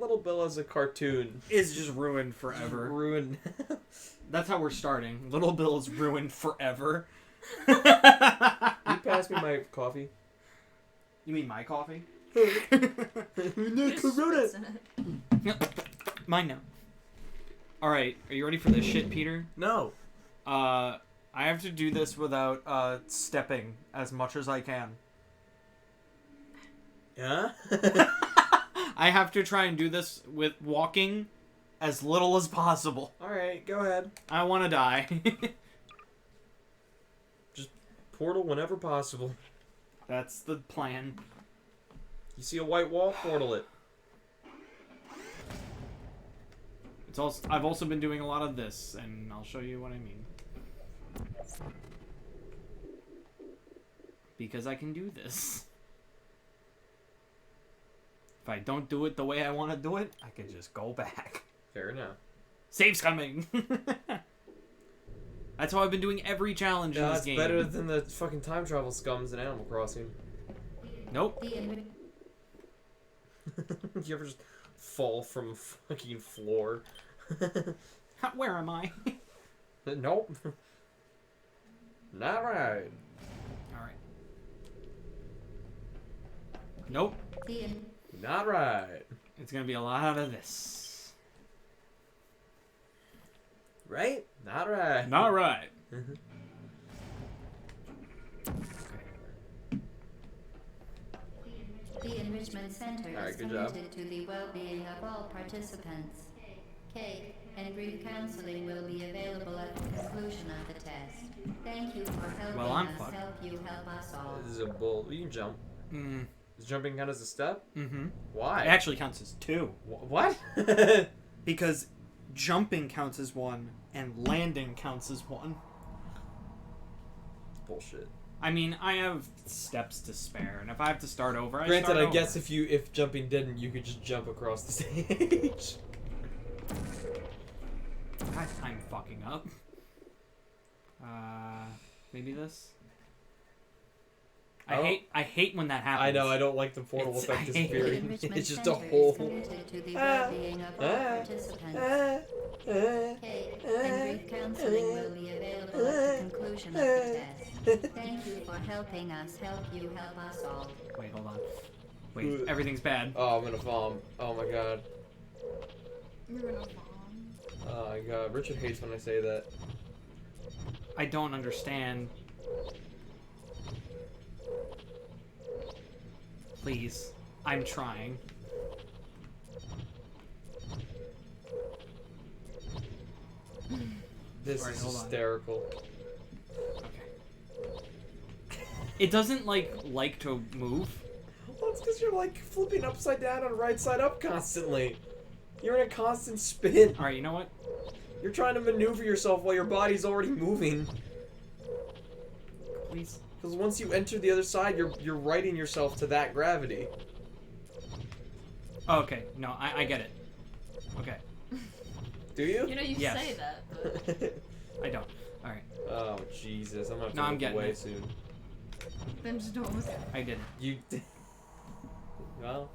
Little Bill as a cartoon is just ruined forever. Ruined. That's how we're starting. Little Bill is ruined forever. Can you pass me my coffee? You mean my coffee? Corona. Mine now. Alright, are you ready for this shit, Peter? No. I have to do this without stepping as much as I can. Yeah? I have to try and do this with walking as little as possible. Alright, go ahead. I want to die. Just portal whenever possible. That's the plan. You see a white wall? Portal it. It's also, I've also been doing a lot of this, and I'll show you what I mean. Because I can do this. If I don't do it the way I want to do it, I can just go back. Fair enough. Save's coming! That's how I've been doing every challenge in this It's game. better than the fucking time travel scums in Animal Crossing. Nope. You ever just fall from a fucking floor? Where am I? Nope. Not right. Alright. Nope. Not right. It's gonna be a lot of this. Right? Not right. Not right. The Enrichment Center is committed to the well-being of all participants. Cake and brief counseling will be available at the conclusion of the test. Thank you for helping us help you help us all. This is a bull. You can jump. Does jumping count as a step? Mm-hmm. Why? It actually counts as 2. What? Because jumping counts as 1, and landing counts as 1. Bullshit. I mean, I have steps to spare, and if I have to start over, I Granted, start over. I guess if jumping didn't, you could just jump across the stage. Guys, I'm fucking up. Maybe this? Oh. I hate when that happens. I know, I don't like the portal effect disappearing. It's just a Center hole. is committed to the well-being of all participants. Cake and brief counseling will be available at the conclusion of the test. Thank you for helping us help you help us all. Wait, hold on. Wait, everything's bad. Oh, I'm gonna vom. Oh my god. You're gonna bomb. Oh my god. Richard hates when I say that. I don't understand. Please. I'm trying. This Alright, is hold on. hysterical. Okay. It doesn't, like to move. Well, it's because you're, like, flipping upside down and right side up constantly. You're in a constant spin. Alright, you know what? You're trying to maneuver yourself while your body's already moving. Please. Because once you enter the other side, you're righting yourself to that gravity. Oh, okay. No, I get it. Okay. Do you? You know, you Yes. say that, but I don't. Alright. Oh, Jesus. I'm gonna have to No, I'm look getting away it. soon. then just don't look at it. I didn't. You did. Well.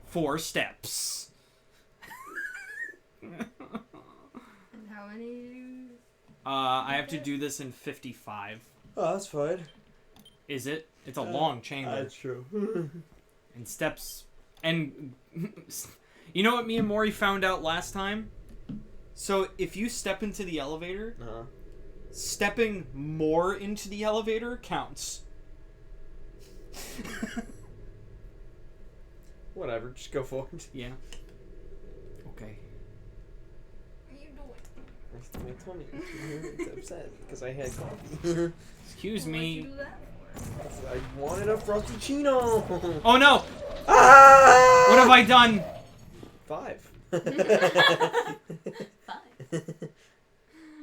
4 steps. And how many? I have to do this in 55. Oh, that's fine. Is it? It's a long chamber. That's true. And steps. And you know what me and Mori found out last time? So if you step into the elevator, stepping more into the elevator counts. Whatever, just go forward. Yeah. Okay. What are you doing? My tummy. It's upset because I had coffee. Excuse Why'd you me. do that for? I wanted a frappuccino. Oh no! Ah! What have I done? 5.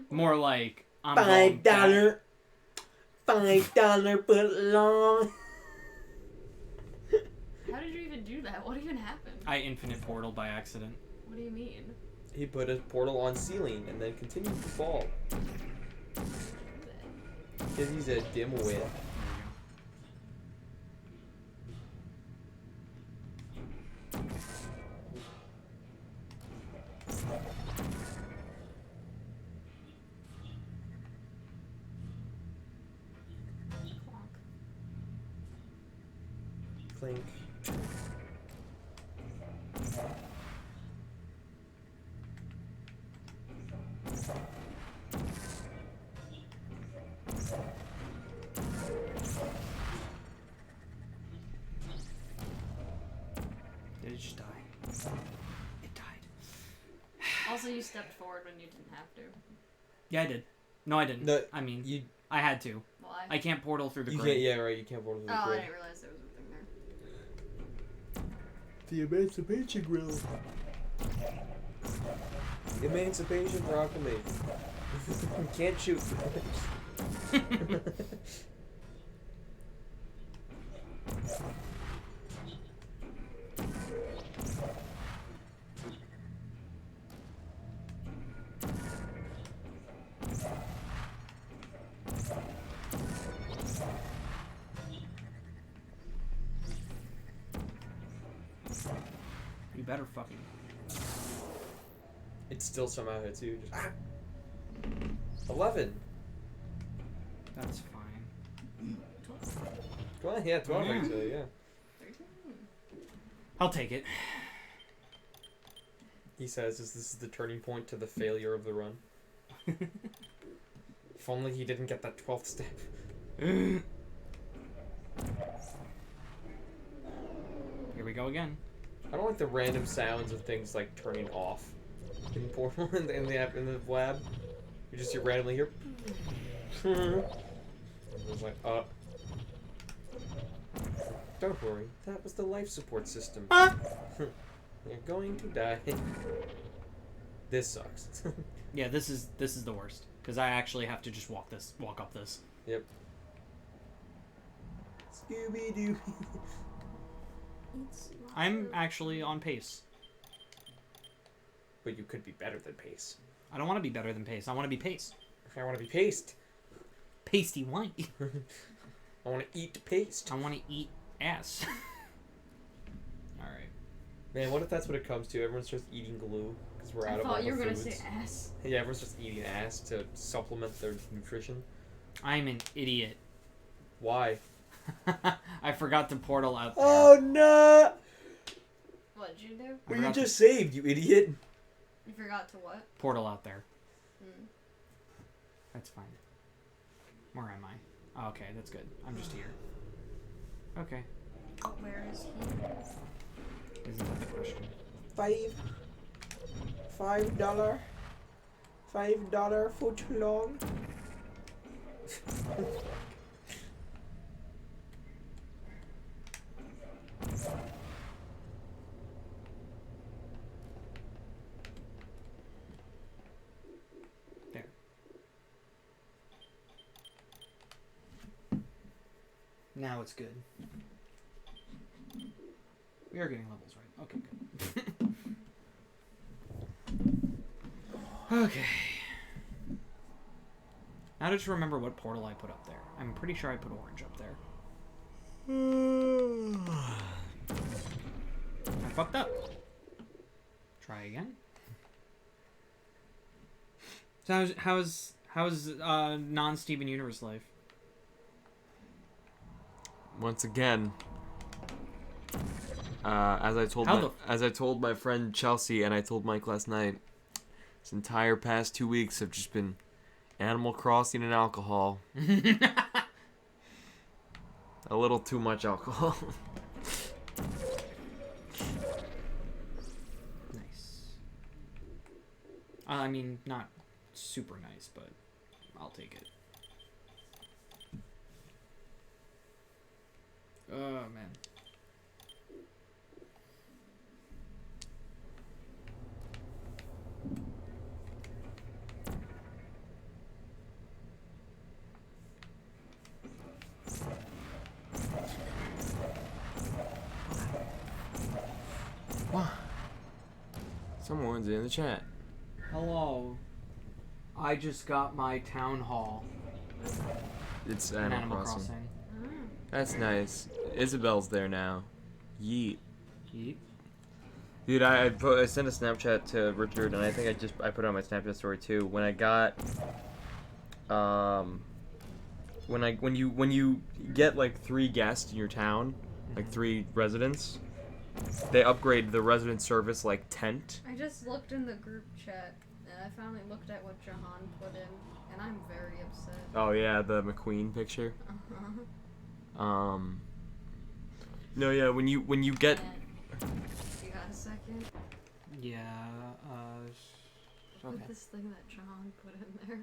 More like I'm going $5. $5 foot long. How did you even do that? What even happened? I infinite portal by accident. What do you mean? He put a portal on ceiling and then continued to fall. Because he's a dimwit. Clink. Did it just die? It died. Also, you stepped forward when you didn't have to. Yeah, I did. No, I didn't. No, I mean, you I had to. Why? I can't portal through the you grid. can't. Yeah, right. You can't portal through the Oh, I grid. didn't realize there was a thing there. The Emancipation Grill. Emancipation Proclamation. Can't shoot. You better fucking. It still somehow hits you. Just, 11. That's fine. Well, yeah, 12 Yeah. actually, yeah. 13? I'll take it. He says this is the turning point to the failure of the run. If only he didn't get that 12th step. Here we go again. I don't like the random sounds of things like turning off in Portal in the lab. You just hear randomly hear. It's like, don't worry, that was the life support system. You're going to die. This sucks. Yeah, this is the worst because I actually have to just walk up this. Yep. Scooby Doo. I'm actually on pace. But you could be better than Pace. I don't want to be better than pace. I want to be pace. I want to be paced. Pasty white. I want to eat paste. I want to eat ass. All right. Man, what if that's what it comes to? Everyone starts eating glue because we're out I of all thought the you were gonna foods. say ass. Yeah, everyone's just eating ass to supplement their nutrition. I'm an idiot. Why? I forgot to portal out there. Oh no! What did you do? I Well, you forgot just saved, you idiot. You forgot to what? portal out there. Hmm. That's fine. Where am I? Oh, okay, that's good. I'm just here. Okay. Where is he? Isn't that the question? $5 foot long. There. Now it's good. We are getting levels right. Okay, good. Okay. Now to just remember what portal I put up there. I'm pretty sure I put orange up there. I fucked up. Try again. So how's non-Steven Universe life? Once again, as I told my friend Chelsea and I told Mike last night, this entire past 2 weeks have just been Animal Crossing and alcohol. A little too much alcohol. Nice. I mean, not super nice, but I'll take it. Oh, man. Someone's in the chat. Hello. I just got my town hall. It's in Animal Crossing. That's nice. Isabel's there now. Yeet. Yeet. Dude, I sent a Snapchat to Richard, and I think I put it on my Snapchat story too. When I got, when you get like 3 guests in your town, like 3 residents, they upgrade the resident service like tent. I just looked in the group chat, and I finally looked at what Jahan put in, and I'm very upset. Oh yeah, the McQueen picture. No, yeah, when you get. You got a second? Yeah. Look Okay. at this thing that Jahan put in there.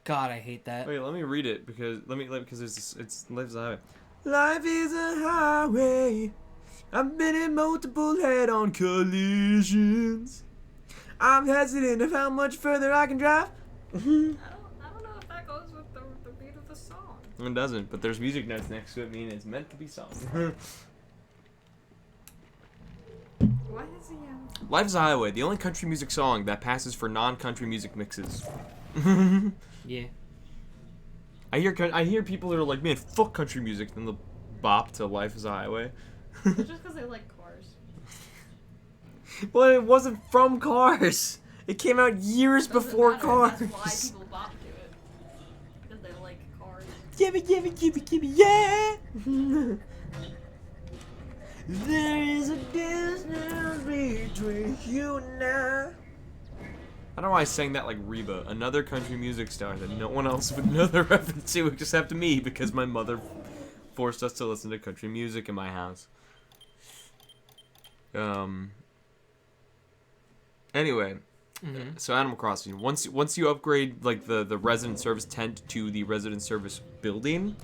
God, I hate that. Wait, let me read it because because it's life's a highway. Life is a highway. I've been in multiple head-on collisions. I'm hesitant of how much further I can drive. I don't know if that goes with the beat of the song. It doesn't, but there's music notes next to it, meaning it's meant to be sung. Why is he Life's a Highway, the only country music song that passes for non-country music mixes. Yeah. I hear people that are like, man, fuck country music, then they'll bop to Life is a Highway. It's just because they like Cars. Well, it wasn't from Cars. It came out years before Matter, Cars. That's why people bop to it. Because they like Cars. Gimme, yeah! There is a distance between you and I. I don't know why I sang that like Reba, another country music star that no one else would know the reference to except me because my mother forced us to listen to country music in my house. Anyway, so Animal Crossing. Once you upgrade like the resident service tent to the resident service building,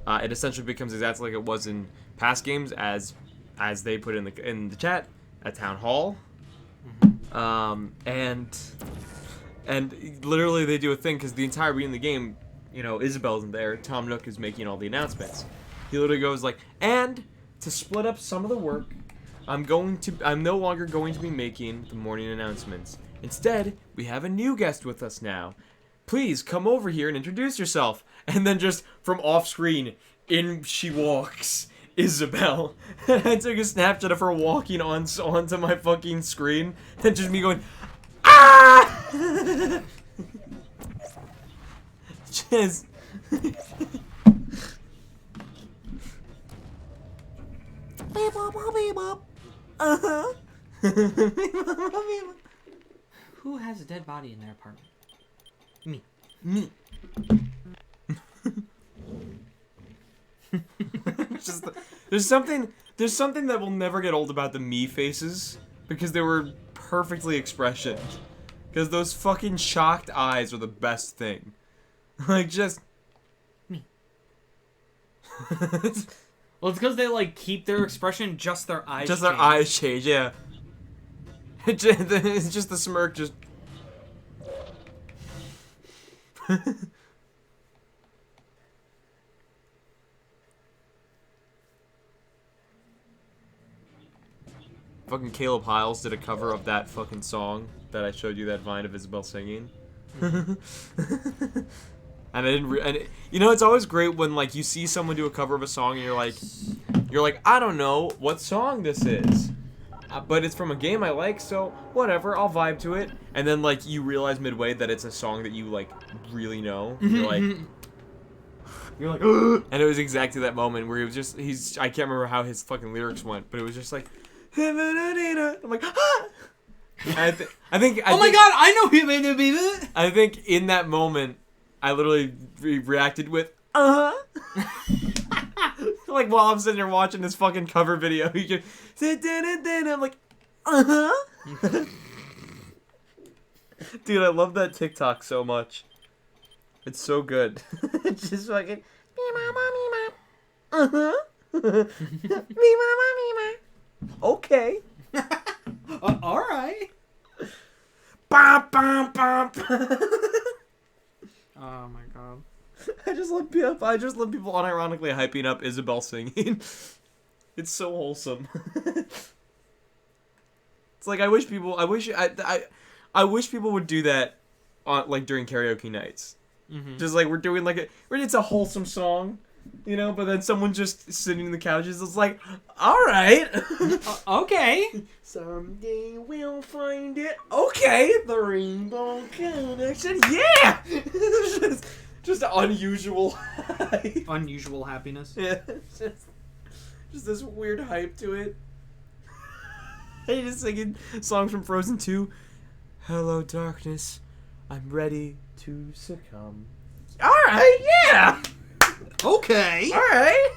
it essentially becomes exactly like it was in past games, as they put in the chat, a town hall. And literally they do a thing because the entire beginning of the game, you know, Isabel isn't there. Tom Nook is making all the announcements. He literally goes like, and to split up some of the work, I'm no longer going to be making the morning announcements. Instead, we have a new guest with us now. Please come over here and introduce yourself. And then just from off screen, in she walks, Isabel. And I took a Snapchat of her walking onto my fucking screen, and just me going, ah! Just. Uh-huh. Who has a dead body in their apartment? Me. There's something that will never get old about the me faces, because they were perfectly expressioned. Because those fucking shocked eyes are the best thing. Like, just me. Well, it's because they like keep their expression, just their eyes. Just their eyes change, yeah. It's just the smirk, just. Fucking Caleb Hiles did a cover of that fucking song that I showed you, that Vine of Isabel singing. And I didn't. You know, it's always great when like you see someone do a cover of a song and you're like, I don't know what song this is, but it's from a game I like, so whatever, I'll vibe to it. And then like you realize midway that it's a song that you like really know. You're like, and it was exactly that moment where he was just I can't remember how his fucking lyrics went, but it was just like, I'm like, ah! I think. Oh my god, I know him. I think in that moment, I literally reacted with, like while I'm sitting there watching this fucking cover video, he just, I'm like, Dude, I love that TikTok so much. It's so good. It's just fucking, okay. Alright. Bum, bum, bum. Oh my god. I just love people unironically hyping up Isabel singing. It's so wholesome. It's like I wish people would do that on like during karaoke nights. Just like we're doing like it's a wholesome song, you know, but then someone just sitting in the couches is like, all right. Okay. Someday we'll find it. Okay, the Rainbow Connection. Yeah! just unusual hype. Unusual happiness. Yeah, just this weird hype to it. They just singing songs from Frozen 2. Hello, darkness. I'm ready to succumb. All right, yeah. Okay. All right.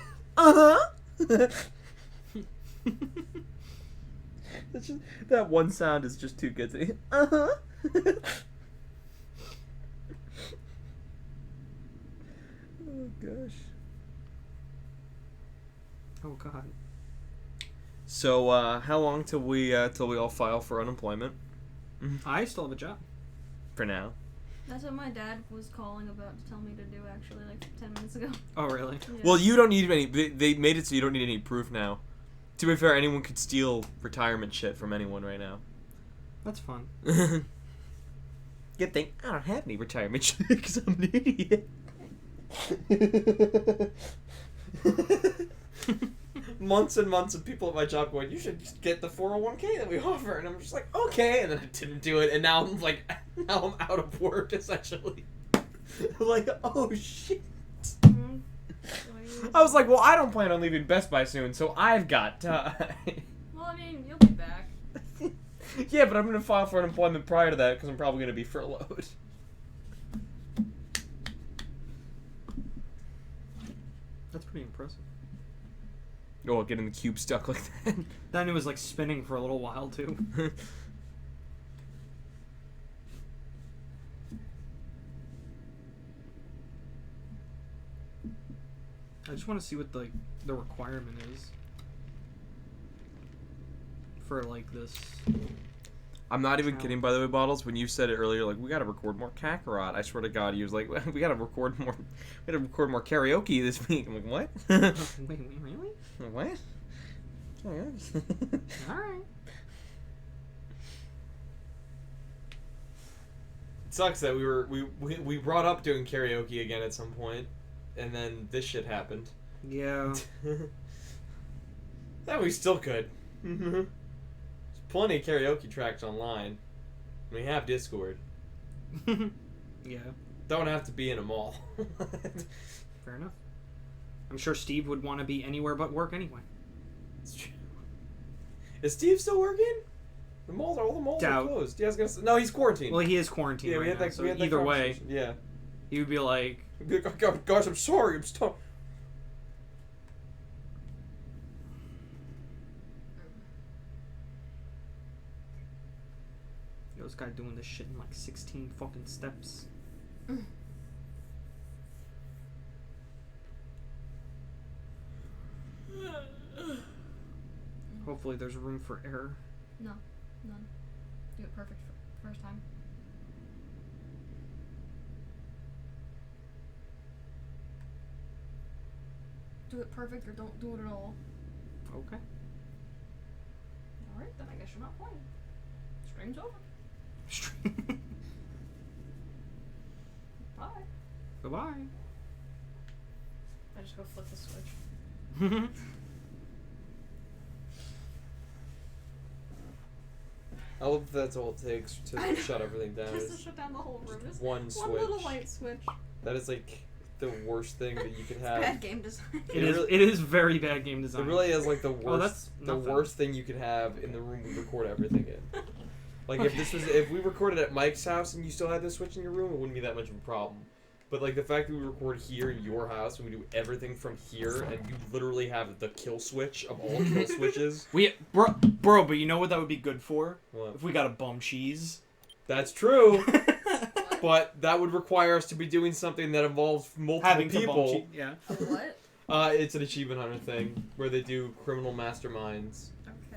That one sound is just too good to me. Oh gosh. Oh god. So, how long till we all file for unemployment? I still have a job. For now. That's what my dad was calling about to tell me to do, actually, like 10 minutes ago. Oh, really? Yeah. Well, you don't need any. They made it so you don't need any proof now. To be fair, anyone could steal retirement shit from anyone right now. That's fun. Good thing I don't have any retirement shit because I'm an idiot. Months and months of people at my job going, you should just get the 401k that we offer, and I'm just like, okay, and then I didn't do it, and now I'm like, now I'm out of work essentially. Like, oh shit. Mhm. I was like, well, I don't plan on leaving Best Buy soon, so I've got time. Well, I mean, you'll be back. Yeah, but I'm gonna file for unemployment prior to that because I'm probably gonna be furloughed. That's pretty impressive. Oh, getting the cube stuck like that. Then it was like spinning for a little while too. I just want to see what the requirement is for like this. I'm not even kidding, by the way, Bottles. When you said it earlier, like we gotta record more Kakarot. I swear to God, he was like, we gotta record more. We gotta record more karaoke this week. I'm like, what? Wait, really? What? Oh, yeah. All right. It sucks that we brought up doing karaoke again at some point, and then this shit happened. Yeah. That we still could. There's plenty of karaoke tracks online. We have Discord. Yeah. Don't have to be in a mall. Fair enough. I'm sure Steve would want to be anywhere but work anyway. It's true. Is Steve still working? All the malls are closed. Yeah, I was gonna say, no, he's quarantined. Well, he is quarantined yeah, right we had now, that. so We had that either way, conversation. Yeah. he would be like, Guys, I'm sorry. I'm stuck. yo, this guy doing this shit in like 16 fucking steps. Hopefully there's room for error. No, none. Do it perfect for first time. Do it perfect or don't do it at all. Okay. Alright, then I guess you're not playing. Stream's over. Bye. Goodbye. I just go flip the switch. I love that's all it takes to shut everything down. Just to is shut down the whole room. Just one switch. one little light switch. That is like the worst thing that you could have. Bad game design. It is very bad game design. It really is like the worst. that's the nothing. worst thing you could have in the room we record everything in. Like if we recorded at Mike's house and you still had this switch in your room, it wouldn't be that much of a problem. But like the fact that we record here in your house and we do everything from here, and you literally have the kill switch of all kill switches. Bro, but you know what that would be good for? What? If we got a bum cheese. That's true. But that would require us to be doing something that involves multiple Having to bum people. cheese. Yeah. What? It's an achievement hunter thing where they do criminal masterminds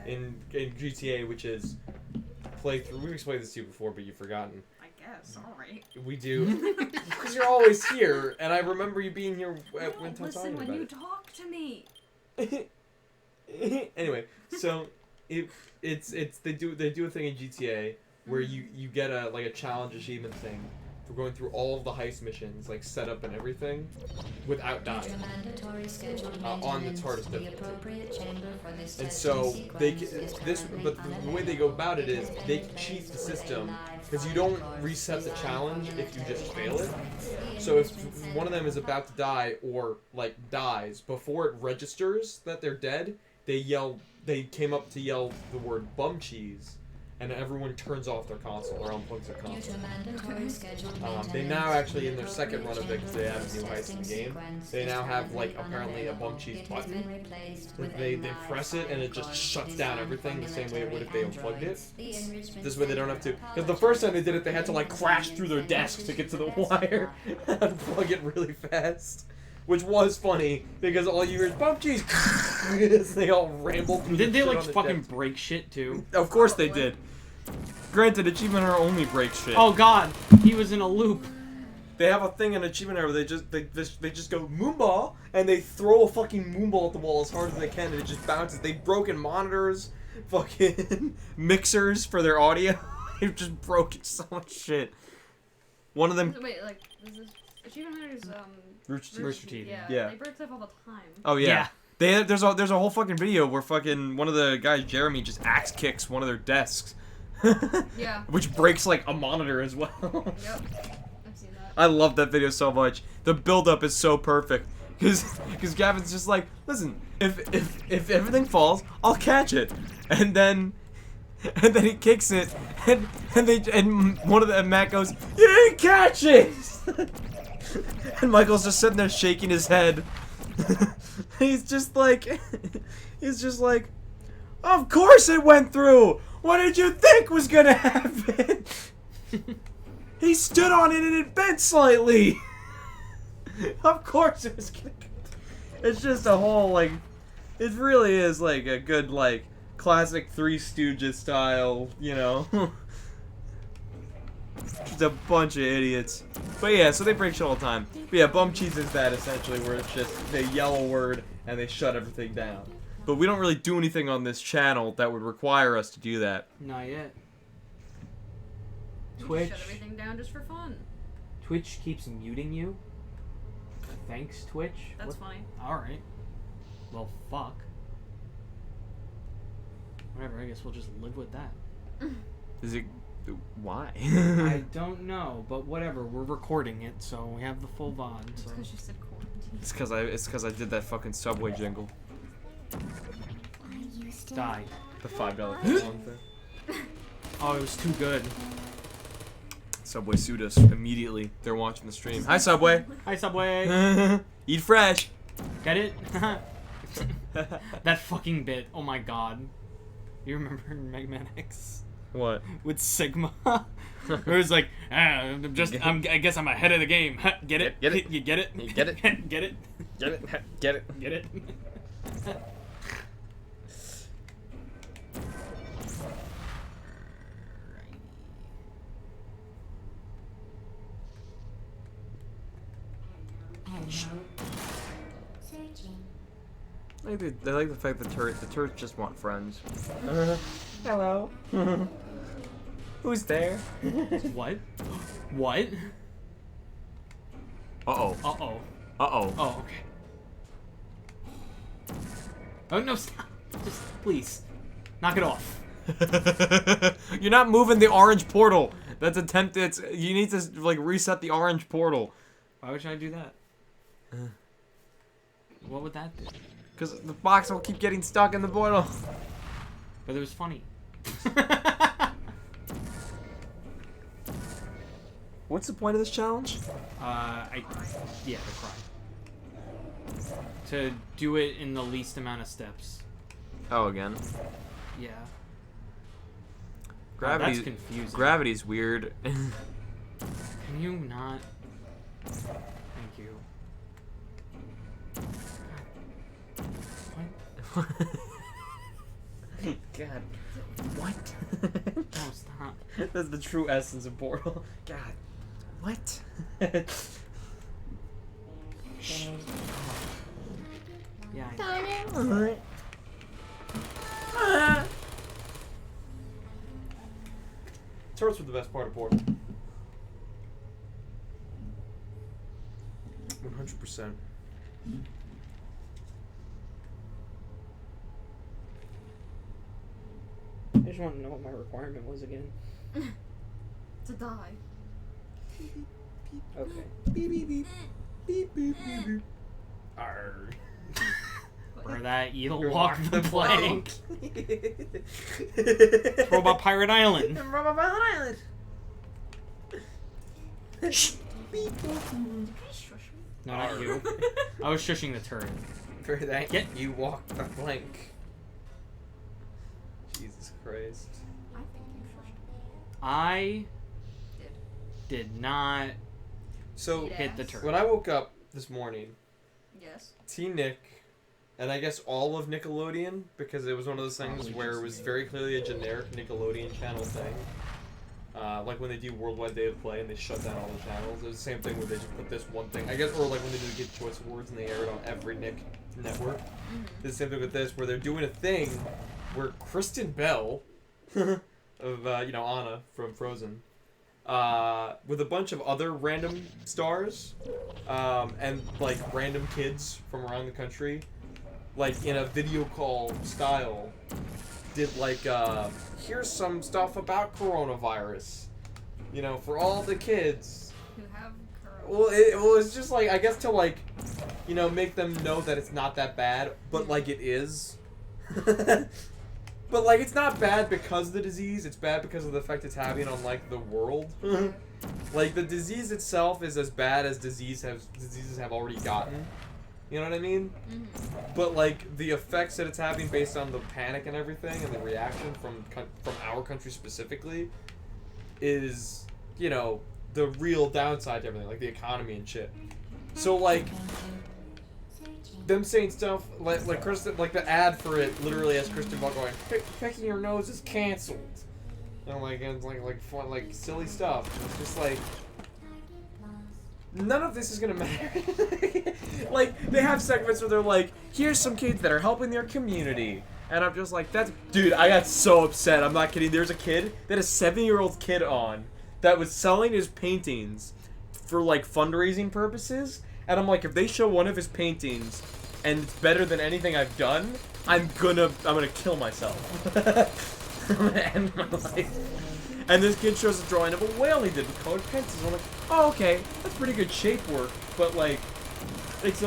Okay. in GTA, which is playthrough. We've explained this to you before, but you've forgotten. I guess. Alright. We do, because you're always here, and I remember you being here I at don't one time listen talking when about you it. talk to me. Anyway, so it's they do a thing in GTA where you get a challenge achievement thing for going through all of the heist missions, like setup and everything, without dying. On the hardest difficulty. And so but the way they go about it is they can cheat the system because you don't reset the challenge if you just fail it. So if one of them is about to die or like dies before it registers that they're dead, they came up to yell the word bum cheese. And everyone turns off their console or unplugs their console. They now actually, in their second run of it, because they have a new heist in the game, they now have, like, apparently a bum cheese button. Like they press it and it just shuts down everything the same way it would if they unplugged it. This way they don't have to... Because the first time they did it, they had to, like, crash through their desk to get to the wire and plug it really fast. Which was funny, because all you hear is bum cheese! They all rambled through Did they, like, the fucking desk. break shit, too? Of course they did. Granted, Achievement Hunter only breaks shit. Oh god, he was in a loop. They have a thing in Achievement Hunter where they just go moonball and they throw a fucking moonball at the wall as hard as they can and it just bounces. They've broken monitors, fucking mixers for their audio. They've just broken so much shit. One of them. Wait, like this Achievement Hunter's Rooster Teeth. Yeah. They break stuff all the time. Oh yeah. There's a whole fucking video where fucking one of the guys, Jeremy, just axe kicks one of their desks. Yeah. Which breaks like a monitor as well. Yep. I've seen that. I love that video so much. The build-up is so perfect. Because Gavin's just like, listen, if everything falls, I'll catch it. And then he kicks it, and Matt goes, you didn't catch it! And Michael's just sitting there shaking his head. He's just like, of course it went through! What did you think was gonna happen? He stood on it and it bent slightly. Of course it was gonna go. It's just a whole, like, it really is like a good, like, classic Three Stooges style, you know. Just a bunch of idiots. But yeah, so they break shit all the time. But yeah, bum cheese is that essentially, where it's just they yell a word and they shut everything down. But we don't really do anything on this channel that would require us to do that. Not yet. You Twitch. shut everything down just for fun. Twitch keeps muting you. Thanks, Twitch. That's funny. Alright. Well, fuck. Whatever, I guess we'll just live with that. Is it... Why? I don't know, but whatever. We're recording it, so we have the full VOD. It's So. because you said quarantine. It's because I did that fucking Subway jingle. Die. The $5 coupon thing. Oh, it was too good. Subway sued us immediately. They're watching the stream. Hi, Subway. Hi, Subway. Eat fresh. Get it? That fucking bit. Oh my god. You remember in Mega Man X? What? With Sigma? Where it was like, I guess I'm ahead of the game. Get it? Get it? You get it? You get it? Get it? Get it? Get it? Get it? They like the fact that the turrets just want friends. Hello. Who's there? What? What? Uh-oh. Uh-oh. Uh-oh. Oh, okay. Oh, no, stop. Just, please. Knock it off. You're not moving the orange portal. That's you need to, like, reset the orange portal. Why would I do that? What would that do? Because the box will keep getting stuck in the portal. But it was funny. What's the point of this challenge? Yeah, to cry. To do it in the least amount of steps. Oh, again. Yeah. Gravity's that's confusing. Gravity's weird. Can you not? Thank you. What? God. What? No, stop. That's the true essence of Portal. God. What? Shh. Yeah, I know. Turrets were the best part of Portal. 100%. I just want to know what my requirement was again. To die. Okay. Beep beep beep. Beep beep beep beep. Arr. For that, you'll Walk walk the plank. plank. Robot Pirate Island. Robot Island. Shh. Can you shush me? No, not you. I was shushing the turret. For that, you walk the plank. Jesus Christ. I think you shushed me. I did not So, hit the turret. when I woke up this morning, Yes. Nick, and I guess all of Nickelodeon, because it was one of those things Probably where just it was very clearly a generic Nickelodeon channel thing. Like when they do Worldwide Day of Play and they shut down all the channels. It was the same thing where they just put this one thing. I guess, or like when they do the Kid Choice Awards and they air it on every Nick network. It's the same thing with this, where they're doing a thing where Kristen Bell, of Anna from Frozen, with a bunch of other random stars, and like random kids from around the country, like in a video call style, did like here's some stuff about coronavirus, for all the kids. Who have corona. Well, it's just like, I guess to like, make them know that it's not that bad, but like it is. But like it's not bad because of the disease, it's bad because of the effect it's having on like the world. Like the disease itself is as bad as diseases have already gotten. You know what I mean? But like the effects that it's having based on the panic and everything and the reaction from our country specifically is, the real downside to everything, like the economy and shit. So like them saying stuff like Kristen, like the ad for it literally has Kristen Bell going, picking your nose is canceled. And like fun, like silly stuff. It's just like none of this is gonna matter. Like they have segments where they're like, here's some kids that are helping their community. And I'm just like, dude, I got so upset. I'm not kidding. There's a kid that a 7-year-old kid on that was selling his paintings for like fundraising purposes. And I'm like, if they show one of his paintings and it's better than anything I've done, I'm gonna kill myself. I'm gonna end my life. And this kid shows a drawing of a whale he did with colored pencils. I'm like, oh, okay, that's pretty good shape work, but like, it's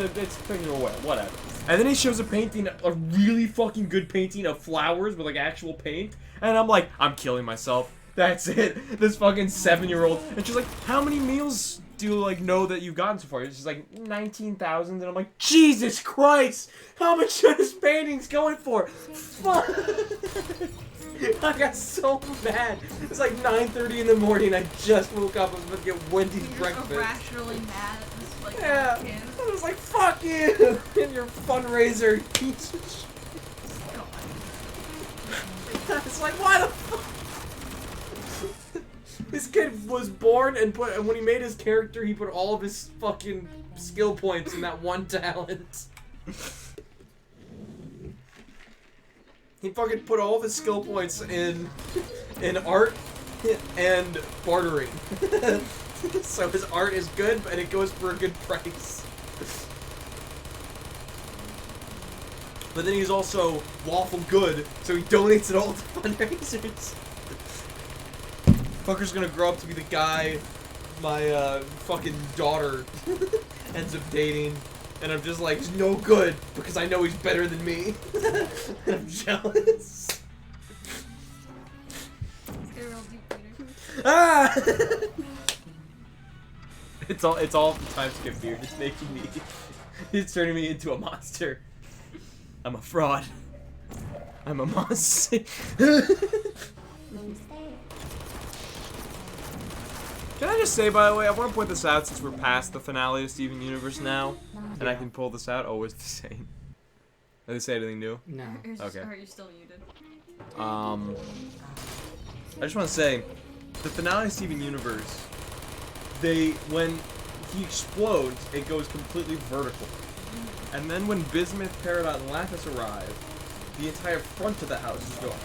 picking a whale, whatever. And then he shows a painting, a really fucking good painting of flowers with like actual paint, and I'm like, I'm killing myself. That's it. This fucking 7-year-old, and she's like, how many meals do you like know that you've gotten so far? She's like 19,000, and I'm like, Jesus Christ, how much are this painting's going for? Fuck. I got so mad. It's like 9:30 in the morning. I just woke up. I was about to get Wendy's breakfast. You're irrationally mad at this like Yeah. kid. I was like, fuck you and your fundraiser. I was like, why the fuck? This kid was born and when he made his character, he put all of his fucking skill points in that one talent. He fucking put all of his skill points in art and bartering. So his art is good, and it goes for a good price. But then he's also lawful good, so he donates it all to fundraisers. Fucker's gonna grow up to be the guy my fucking daughter ends up dating. And I'm just like, he's no good, because I know he's better than me. And I'm jealous. Get real deep, Peter. Ah! It's all the time skip here, just making me, it's turning me into a monster. I'm a fraud. I'm a monster. Can I just say, by the way, I want to point this out since we're past the finale of Steven Universe now, and I can pull this out. Oh, it's the same. Did they say anything new? No. Okay. Are you still muted? I just want to say, the finale of Steven Universe, when he explodes, it goes completely vertical. And then when Bismuth, Peridot, and Lapis arrive, the entire front of the house is gone.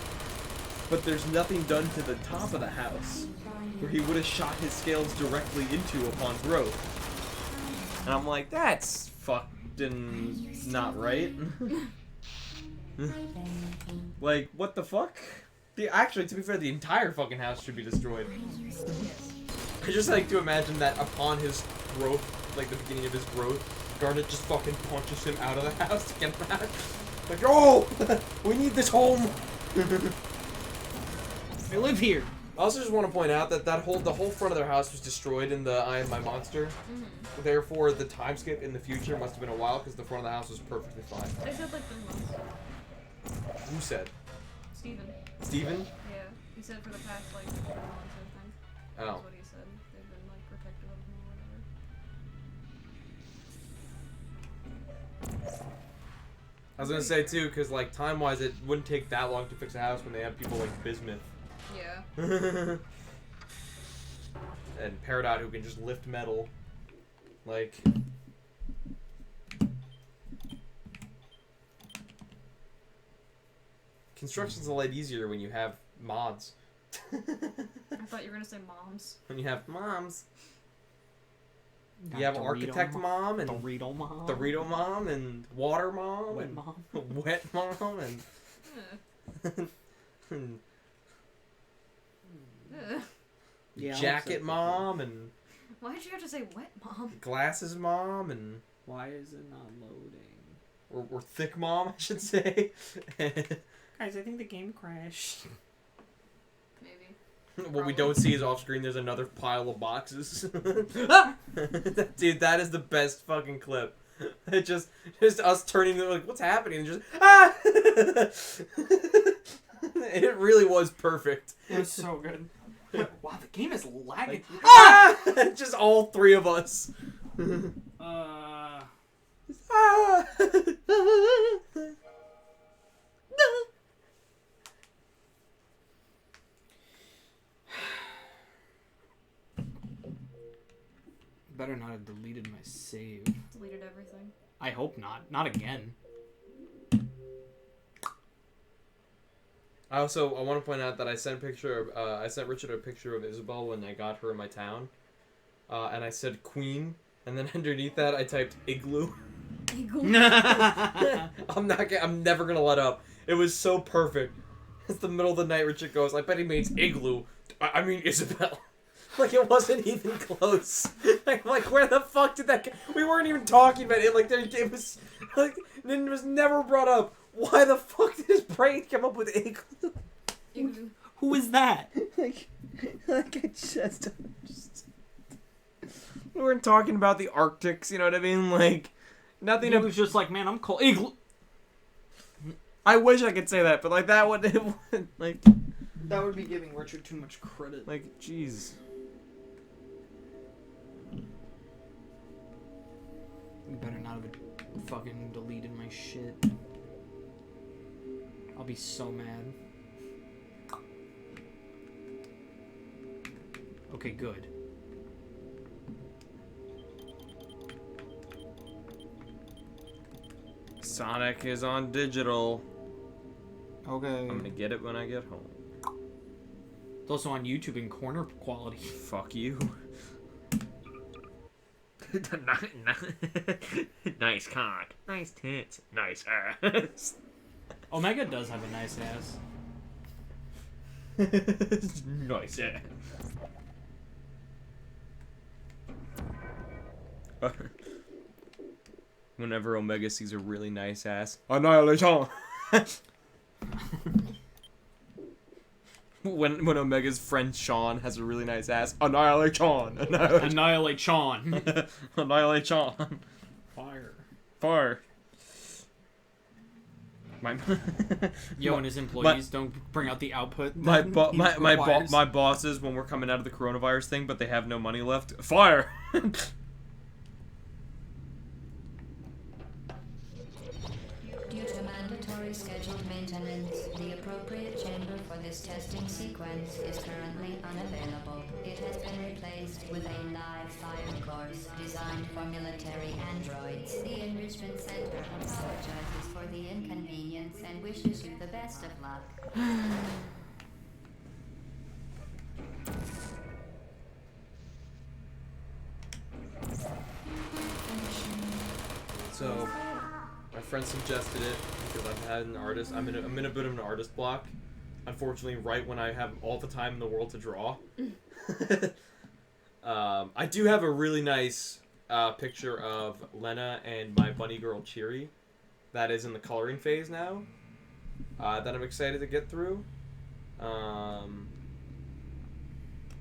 But there's nothing done to the top of the house, where he would have shot his scales directly into upon growth. And I'm like, that's fucking not right. Like, what the fuck? Actually, to be fair, the entire fucking house should be destroyed. I just like to imagine that upon his growth, like the beginning of his growth, Garnet just fucking punches him out of the house to get him out. Like, oh, we need this home. I live here. I also just want to point out that the whole front of their house was destroyed in the I Am My Monster. Therefore, the time skip in the future must have been a while because the front of the house was perfectly fine. They said like 3 months. Who said? Steven. Steven? Yeah. He said for the past like 4 months, I think. Oh. That's what he said. They've been like protective of him or whatever. I was gonna say too, because like time-wise, it wouldn't take that long to fix a house when they have people like Bismuth. Yeah. And Peridot who can just lift metal. Like. Construction's a lot easier when you have mods. I thought you were gonna say moms. When you have moms. You have Architect Mom and Dorito Mom. Dorito Mom and Water Mom. Wet and Mom. Wet Mom and. and Yeah, Jacket Mom and Why did you have to say wet mom? Glasses Mom and Why is it not loading? or Thick Mom, I should say. Guys, I think the game crashed. Maybe. What we don't see is off screen. There's another pile of boxes. Dude, that is the best fucking clip. It just us turning like, what's happening? And just ah. It really was perfect. It was so good. Wow, the game is lagging. Like, ah! Just all three of us. Ah. Better not have deleted my save. Deleted everything. I hope not. Not again. I want to point out that I sent Richard a picture of Isabel when I got her in my town, and I said Queen, and then underneath that I typed Igloo. I'm never gonna let up. It was so perfect. It's the middle of the night. Richard goes, "I bet he means Igloo. I mean Isabel." Like it wasn't even close. Like where the fuck did that? We weren't even talking about it. Like it was like it was never brought up. Why the fuck did his brain come up with Igloo? Igloo. Who is that? like I just we weren't talking about the Arctics. You know what I mean? Like nothing. It was just like, man, I'm cold. Igloo. I wish I could say that, but like that would like That would be giving Richard too much credit. like jeez. You better not have fucking deleted my shit. I'll be so mad. Okay, good. Sonic is on digital. Okay. I'm gonna get it when I get home. It's also on YouTube in corner quality. Fuck you. Nice cock. Nice tits. Nice ass. Omega does have a nice ass. Nice ass. Whenever Omega sees a really nice ass, annihilation. When Omega's friend Sean has a really nice ass, annihilation. Annihilate Sean. Annihilation. Fire. Fire. Yo and his employees don't bring out the output. My that he requires. bosses when we're coming out of the coronavirus thing, but they have no money left. Fire. Due to mandatory scheduled maintenance, the appropriate chamber for this testing sequence is currently unavailable. It has been replaced with a live fire course designed for military androids. The Enrichment Center apologizes for the inconvenience and wishes you the best of luck. So, my friend suggested it because I've had an artist. I'm in a bit of an artist block. Unfortunately, right when I have all the time in the world to draw. I do have a really nice picture of Lena and my bunny girl Cheery. That is in the coloring phase now. That I'm excited to get through. I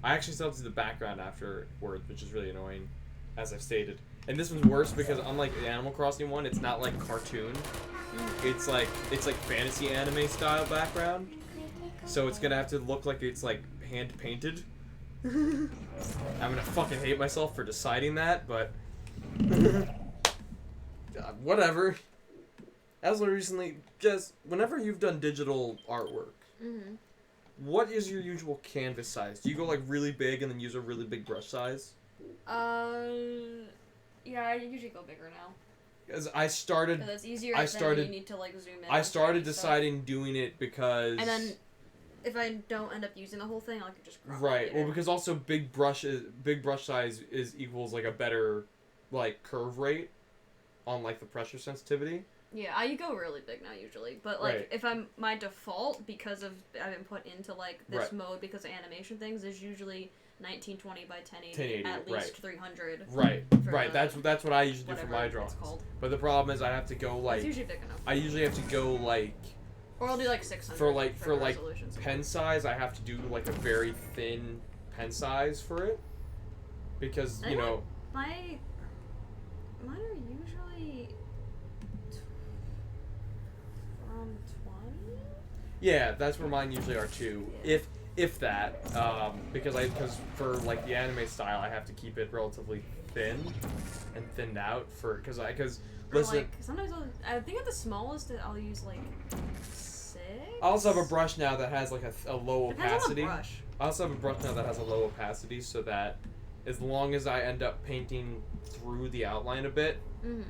actually still have to do the background afterwards, which is really annoying, as I've stated. And this one's worse because unlike the Animal Crossing one, it's not like cartoon. It's like fantasy anime style background. So it's gonna have to look like it's like hand painted. I'm gonna fucking hate myself for deciding that, but God, whatever. As of recently, just whenever you've done digital artwork, what is your usual canvas size? Do you go like really big and then use a really big brush size? Yeah, I usually go bigger now. Because I started. It's easier. Then you need to like zoom in. I started deciding doing it because. And then, if I don't end up using the whole thing, I could just. Right. Well, because also big brush size equals like a better, like curve rate, on like the pressure sensitivity. Yeah, I go really big now usually, but like if I'm my default because I've been put into like this mode because of animation things is usually 1920 by 1080 at least 300. Right. That's what I usually do for my drawings. But the problem is I have to go like. It's usually big enough. I usually have to go like. Or I'll do like 600. For like pen size, I have to do like a very thin pen size for it, because you know. Mine are usually. From 20? Yeah, that's where mine usually are too. Yeah. If that, because for like the anime style, I have to keep it relatively thin and thinned out because listen. Like, sometimes I think at the smallest I'll use like 6. I also have a brush now that has like a low opacity. On the brush. I also have a brush now that has a low opacity, so that as long as I end up painting through the outline a bit,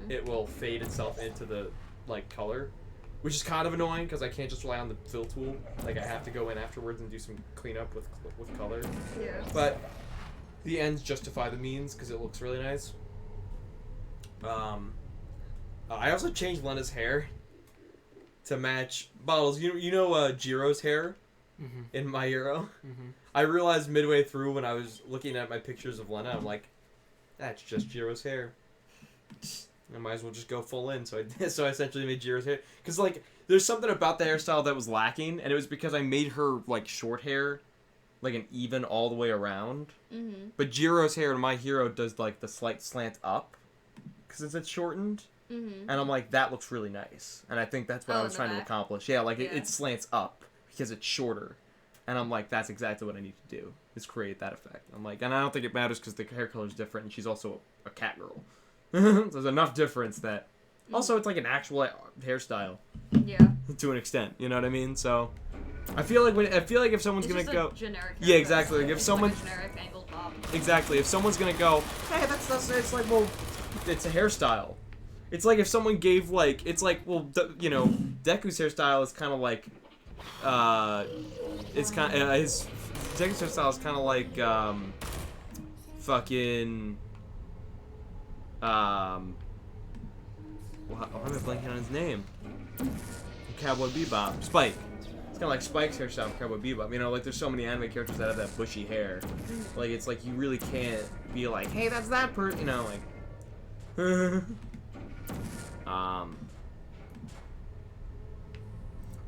it will fade itself into the like color. Which is kind of annoying because I can't just rely on the fill tool. Like I have to go in afterwards and do some cleanup with color. Yeah. But the ends justify the means because it looks really nice. I also changed Lena's hair to match Bottles. You know Jiro's hair in My Hero. I realized midway through when I was looking at my pictures of Lena, I'm like, that's just Jiro's hair. I might as well just go full in, so I essentially made Jiro's hair. Because, like, there's something about the hairstyle that was lacking, and it was because I made her, like, short hair, like, an even all the way around. But Jiro's hair in My Hero does, like, the slight slant up, because it's shortened. And I'm like, that looks really nice. And I think that's what I was trying to accomplish. Yeah, like, it slants up, because it's shorter. And I'm like, that's exactly what I need to do, is create that effect. I'm like, and I don't think it matters because the hair color is different, and she's also a cat girl. So there's enough difference that also it's like an actual hairstyle to an extent, you know what I mean? So I feel like if someone's it's gonna just go a generic exactly, like if someone like a generic angled bob. Exactly, if someone's gonna go, hey, that's it's like, well, it's a hairstyle. It's like if someone gave like, it's like, well, you know, Deku's hairstyle is kind of like it's kind of his Deku's hairstyle is kind of like fucking why am I blanking on his name? Cowboy Bebop. Spike. It's kind of like Spike's hairstyle from Cowboy Bebop. You know, like there's so many anime characters that have that bushy hair. Like it's like you really can't be like, hey, that's that person. You know, like.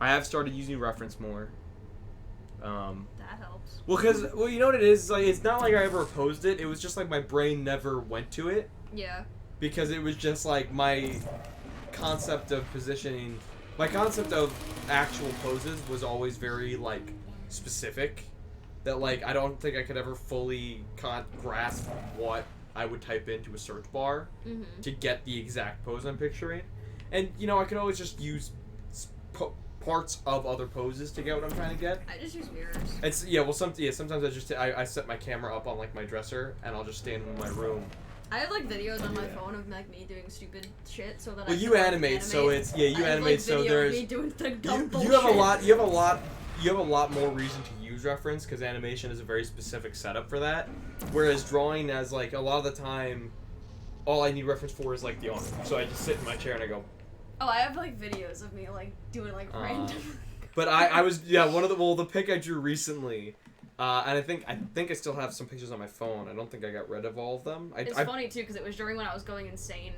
I have started using reference more. That helps. Well, you know what it is? Like, it's not like I ever opposed it. It was just like my brain never went to it. Yeah. Because it was just like my concept of positioning, my concept of actual poses was always very like specific. That like I don't think I could ever fully grasp what I would type into a search bar to get the exact pose I'm picturing. And you know I could always just use parts of other poses to get what I'm trying to get. I just use mirrors. It's sometimes I set my camera up on like my dresser and I'll just stand in my room. I have like videos on my phone of like me doing stupid shit so that well, you animate, so it's you animate, so there's me doing dumb you have a lot more reason to use reference because animation is a very specific setup for that. Whereas drawing, as like a lot of the time, all I need reference for is like the arm. So I just sit in my chair and I go. Oh, I have like videos of me like doing like random. But I was one of the pic I drew recently, and I think I still have some pictures on my phone. I don't think I got rid of all of them. It's funny too because it was during when I was going insane.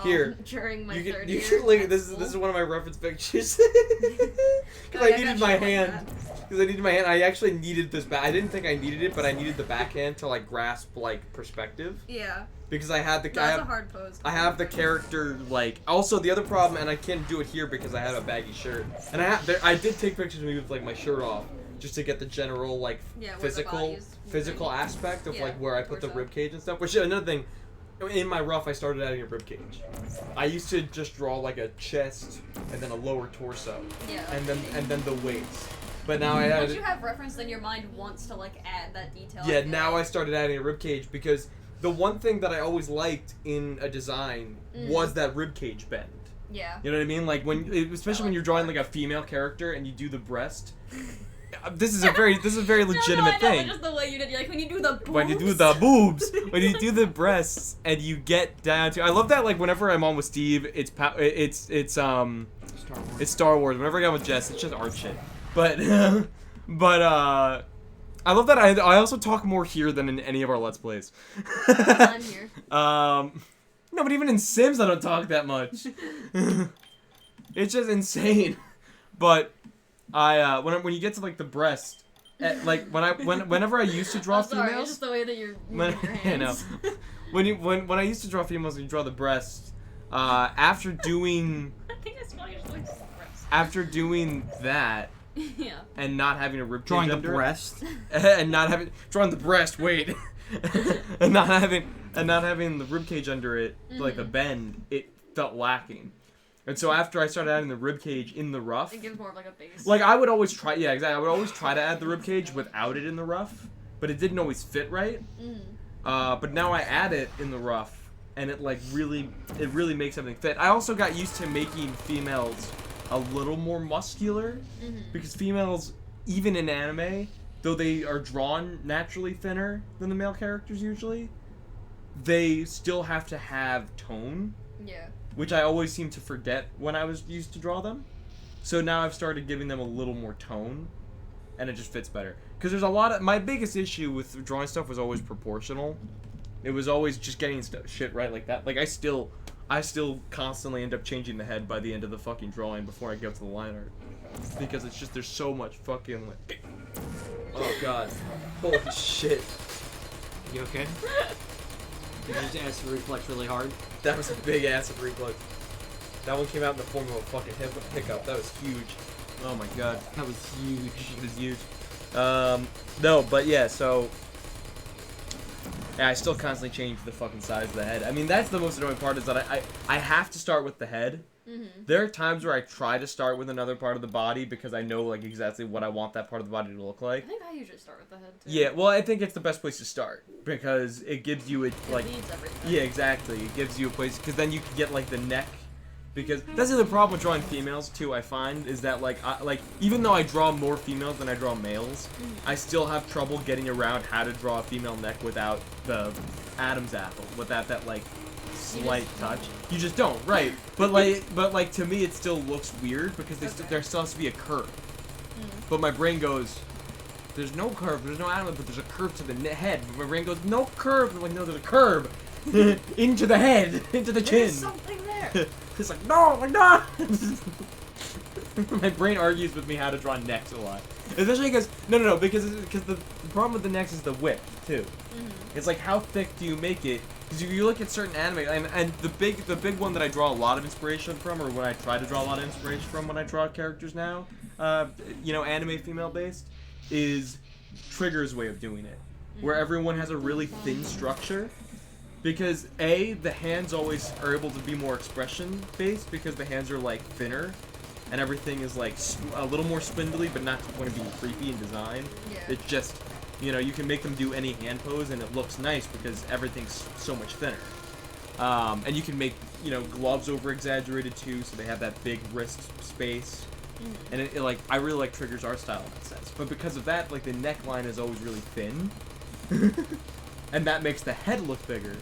Here, during my third you year. can link, this is one of my reference pictures. Because I needed my hand. Because I needed my hand. I actually needed this back. I didn't think I needed it, but I needed the backhand to like grasp like perspective. Yeah. Because I had the. That's a hard pose. I have the character like. Also, the other problem, and I can't do it here because I have a baggy shirt. And I did take pictures of me with like my shirt off, just to get the general like physical aspect of like where I put the rib cage and stuff. Which another thing. In my rough, I started adding a ribcage. I used to just draw like a chest and then a lower torso. Yeah. And then the weights. But now I added. Once you have reference, then your mind wants to like add that detail. Yeah. Now I started adding a ribcage because the one thing that I always liked in a design was that ribcage bend. Yeah. You know what I mean? Like especially when you're drawing like a female character and you do the breast. This is a very legitimate thing. Just the way you did. You're like when you do the boobs. When you do the boobs, when you do the breasts, and you get down to. I love that. Like whenever I'm on with Steve, it's Star Wars. Whenever I go with Jess, it's just art shit. But I love that. I also talk more here than in any of our Let's Plays. I'm here. No, but even in Sims, I don't talk that much. It's just insane. But. When you get to like the breast, like whenever I used to draw females, it's just the way that you're moving your hands. I know. When I used to draw females and you draw the breast, after doing I think it's funny just like breast. After doing that, yeah, and not having a rib cage Drawing the under breast, and not having drawing the breast, wait, and not having the rib cage under it, like the bend, it felt lacking. And so after I started adding the rib cage in the rough, it gives more of like a base. Like I would always try, yeah, exactly. I would always try to add the rib cage without it in the rough, but it didn't always fit right. But now I add it in the rough, and it like really makes everything fit. I also got used to making females a little more muscular, because females, even in anime, though they are drawn naturally thinner than the male characters usually, they still have to have tone. Yeah. Which I always seem to forget when I was used to draw them. So now I've started giving them a little more tone, and it just fits better. Because there's a lot of... My biggest issue with drawing stuff was always proportional. It was always just getting shit right like that. Like, I still constantly end up changing the head by the end of the fucking drawing before I get to the line art. Because it's just, there's so much fucking, like... Oh, God. Holy shit. You okay? Did you just acid reflex really hard? That was a big acid reflux. That one came out in the form of a fucking hiccup. That was huge. Oh my god. That was huge. It was huge. No, but yeah, so... Yeah, I still constantly change the fucking size of the head. I mean, that's the most annoying part, is that I have to start with the head. There are times where I try to start with another part of the body because I know like exactly what I want that part of the body to look like. I think I usually start with the head too. Yeah, well, I think it's the best place to start because it gives you It leads everything. Yeah, exactly. It gives you a place because then you can get like the neck. Because that's the other problem with drawing females too. I find is that like even though I draw more females than I draw males, I still have trouble getting around how to draw a female neck without the Adam's apple, without that like slight touch. You just don't, right? But like to me, it still looks weird because there still has to be a curve. But my brain goes, there's no curve, there's no Adam, but there's a curve to the head. But my brain goes, no curve. I'm like, no, there's a curve into the head, into the chin. There's something there. It's like, no, like, no! My brain argues with me how to draw necks a lot. Especially because, no, because the problem with the necks is the width, too. It's like, how thick do you make it? Because if you look at certain anime, and the big one that I draw a lot of inspiration from, or when I try to draw a lot of inspiration from when I draw characters now, you know, anime female-based, is Trigger's way of doing it. Where everyone has a really thin structure. Because the hands always are able to be more expression based because the hands are like thinner, and everything is like a little more spindly, but not to the point of being creepy in design. Yeah. It's just, you know, you can make them do any hand pose and it looks nice because everything's so much thinner. And you can make, you know, gloves over exaggerated too, so they have that big wrist space. And it like, I really like Trigger's art style in that sense. But because of that, like the neckline is always really thin. And that makes the head look bigger.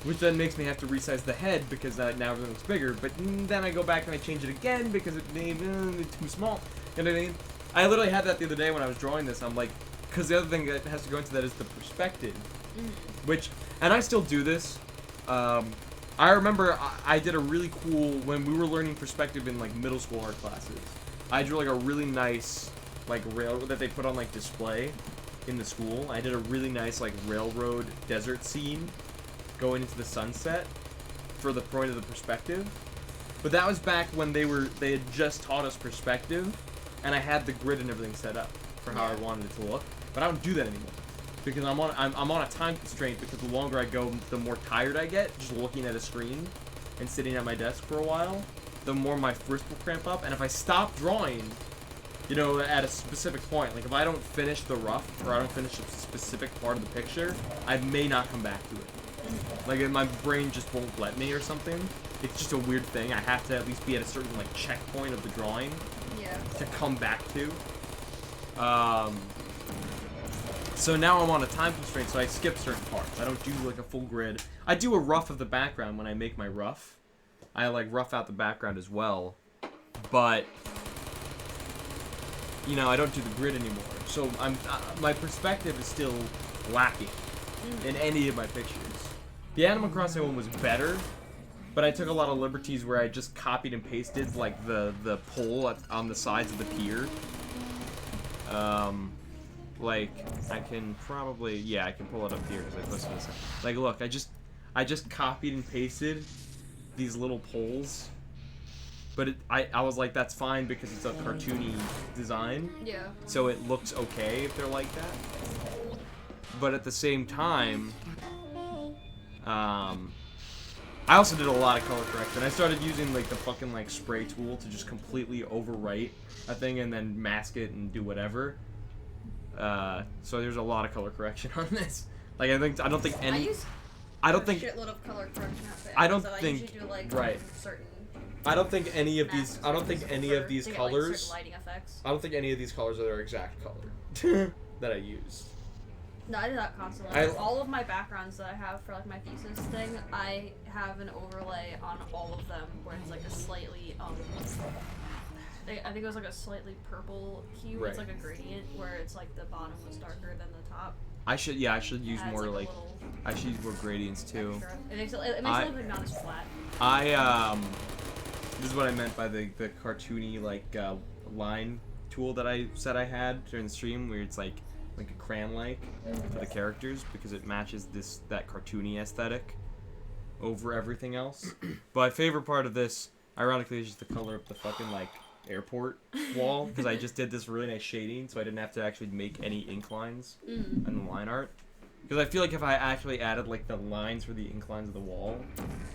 which then makes me have to resize the head because now everything's bigger. But then I go back and I change it again because it's too small. You know what I mean? I literally had that the other day when I was drawing this. I'm like, because the other thing that has to go into that is the perspective, and I still do this. I remember I did a really cool, when we were learning perspective in like middle school art classes, I drew like a really nice like railroad that they put on like display in the school. I did a really nice like railroad desert scene going into the sunset for the point of the perspective. But that was back when they had just taught us perspective, and I had the grid and everything set up for how I wanted it to look. But I don't do that anymore because I'm on a time constraint, because the longer I go, the more tired I get just looking at a screen and sitting at my desk for a while, the more my wrist will cramp up. And if I stop drawing, you know, at a specific point, like if I don't finish the rough or I don't finish a specific part of the picture, I may not come back to it. Like my brain just won't let me or something. It's just a weird thing. I have to at least be at a certain like checkpoint of the drawing to come back to. So now I'm on a time constraint, so I skip certain parts. I don't do like a full grid. I do a rough of the background when I make my rough. I like rough out the background as well, but you know, I don't do the grid anymore. So my perspective is still lacking in any of my pictures. The Animal Crossing one was better, but I took a lot of liberties where I just copied and pasted like the pole on the sides of the pier. Like I can probably, I can pull it up here because I posted this. Like, look, I just copied and pasted these little poles, but I was like, that's fine because it's a cartoony design. Yeah. So it looks okay if they're like that. But at the same time, I also did a lot of color correction. I started using like the fucking like spray tool to just completely overwrite a thing and then mask it and do whatever. So there's a lot of color correction on this. Like I don't think any. I don't think. Shitload of color correction. I don't think. Do, like, right. Certain I don't think any of these. I don't think any of these colors. Like, lighting effects. I don't think any of these colors are their exact color that I used. No, I do that constantly. All of my backgrounds that I have for like my thesis thing, I have an overlay on all of them where it's like a slightly I think it was like a slightly purple hue. Right. It's like a gradient where it's like the bottom was darker than the top. I should use more like I should use more gradients too. Extra. It makes it look like not as flat. This is what I meant by the cartoony like line tool that I said I had during the stream, where it's like a crayon-like for the characters because it matches that cartoony aesthetic over everything else. But my favorite part of this, ironically, is just the color of the fucking like airport wall, because I just did this really nice shading, so I didn't have to actually make any ink lines in the line art. Because I feel like if I actually added like the lines for the ink lines of the wall,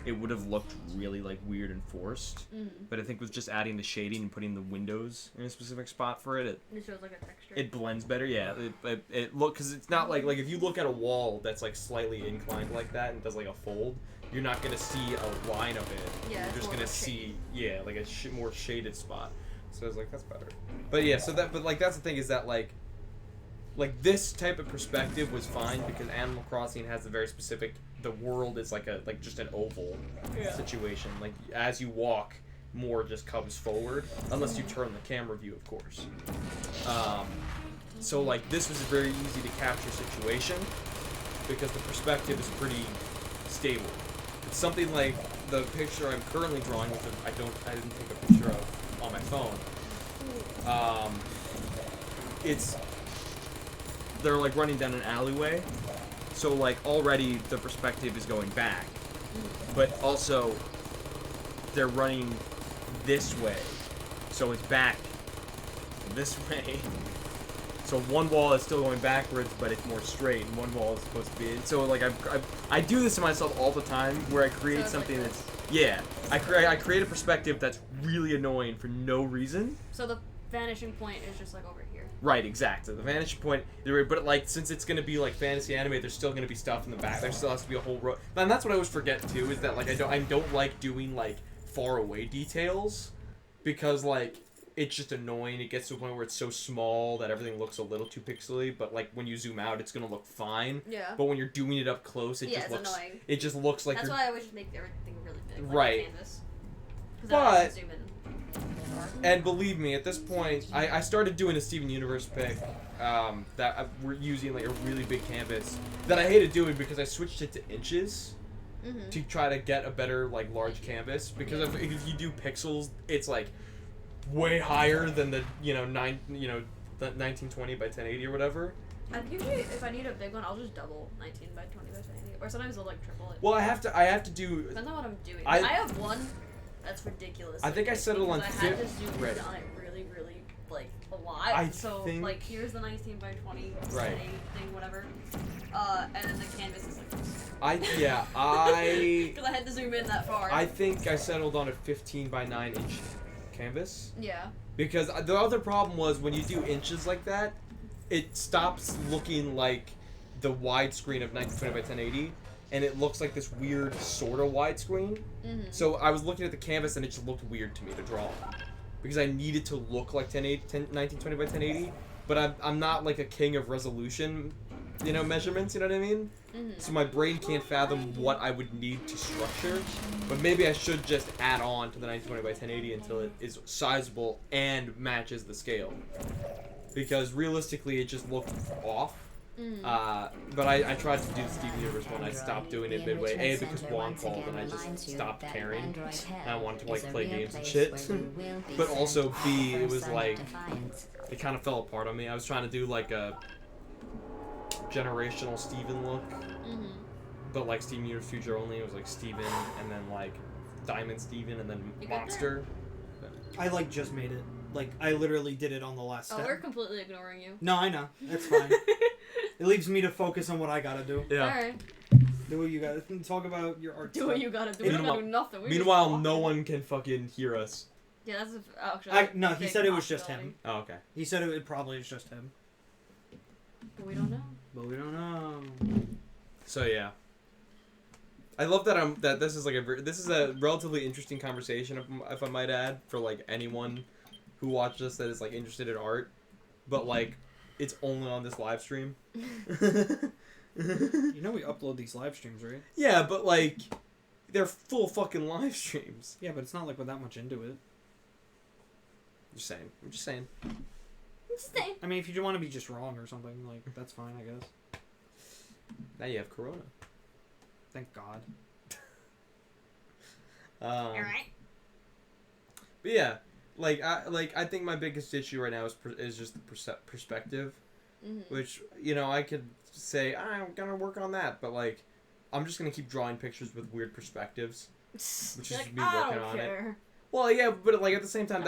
it would have looked really like weird and forced. But I think with just adding the shading and putting the windows in a specific spot for it, it shows like a texture. It blends better. Yeah, it look, because it's not like if you look at a wall that's like slightly inclined like that and does like a fold, you're not gonna see a line of it. Yeah, you're just gonna see like a more shaded spot. So I was like, that's better. But yeah, but that's the thing, is that like this type of perspective was fine because Animal Crossing has a very specific. The world is like just an oval situation. Like as you walk, more just comes forward, unless you turn the camera view, of course. So like this was a very easy to capture situation because the perspective is pretty stable. It's something like the picture I'm currently drawing, which I didn't take a picture of on my phone. They're like running down an alleyway, so like already the perspective is going back, but also they're running this way, so it's back this way. So one wall is still going backwards, but it's more straight, and one wall is supposed to be. And so like I do this to myself all the time, where I create something that's I create a perspective that's really annoying for no reason. So the vanishing point is just like over here. Right, exactly. The vanishing point, but like since it's gonna be like fantasy anime, there's still gonna be stuff in the back. There still has to be a whole row. And that's what I always forget too, is that like I don't like doing like far away details, because like it's just annoying. It gets to a point where it's so small that everything looks a little too pixely. But like when you zoom out, it's gonna look fine. Yeah. But when you're doing it up close, it just it's looks. annoying. It just looks like. That's why I always just make everything really big. Like Right. Canvas. But. Zoom in. And believe me, at this point, I started doing a Steven Universe pick that we're using like a really big canvas that I hated doing because I switched it to inches to try to get a better like large canvas because if you do pixels, it's like way higher than the the 1920 by 1080 or whatever. And usually, if I need a big one, I'll just double 19 by 20 by 1080, or sometimes I'll like triple it. Well, I have to do. Depends on what I'm doing. I have one. That's ridiculous. I think I settled on 50. I had to zoom in on it really, really, like, a lot. Like, here's the 19 by 20 right. thing, whatever. And then the canvas is like this. Because I had to zoom in that far. I think I settled on a 15 by 9 inch canvas. Yeah. Because the other problem was when you do inches like that, it stops looking like the widescreen of 1920 by 1080. And it looks like this weird sort of widescreen. So I was looking at the canvas and it just looked weird to me to draw. Because I needed to look like 1920 by 1080. But I'm not like a king of resolution, measurements, you know what I mean? So my brain can't fathom what I would need to structure. But maybe I should just add on to the 1920 by 1080 until it is sizable and matches the scale. Because realistically it just looked off. But I tried to do the Steven Universe one. I stopped doing it midway. A, because Juan called and I just stopped caring. And I wanted to like play games and shit. But also B, it was like it kind of fell apart on me. I was trying to do like a generational Steven look, but like Steven Universe Future only. It was like Steven and then like Diamond Steven and then Monster. I like just made it. Like I literally did it on the last step. Oh, we're completely ignoring you. No, I know. That's fine. It leaves me to focus on what I gotta do. Yeah. Alright. Do what you gotta talk about your art. Do what you gotta do. We gotta do nothing. Meanwhile, no one can fucking hear us. Yeah, that's actually. No, he said it was just him. Oh, okay. He said it probably is just him. But we don't know. But we don't know. So yeah. I love that this is like a relatively interesting conversation if I might add for like anyone who watches this that is like interested in art, but like it's only on this live stream. You know we upload these live streams, right? Yeah, but like they're full fucking live streams. Yeah, but it's not like we're that much into it. I'm just saying. I mean, if you want to be just wrong or something, like that's fine, I guess. Now you have Corona. Thank God. Alright. But yeah, I think my biggest issue right now is just the perspective, which I could say I'm gonna work on that, but like I'm just gonna keep drawing pictures with weird perspectives, which is me working on it. Well, yeah, but like at the same time,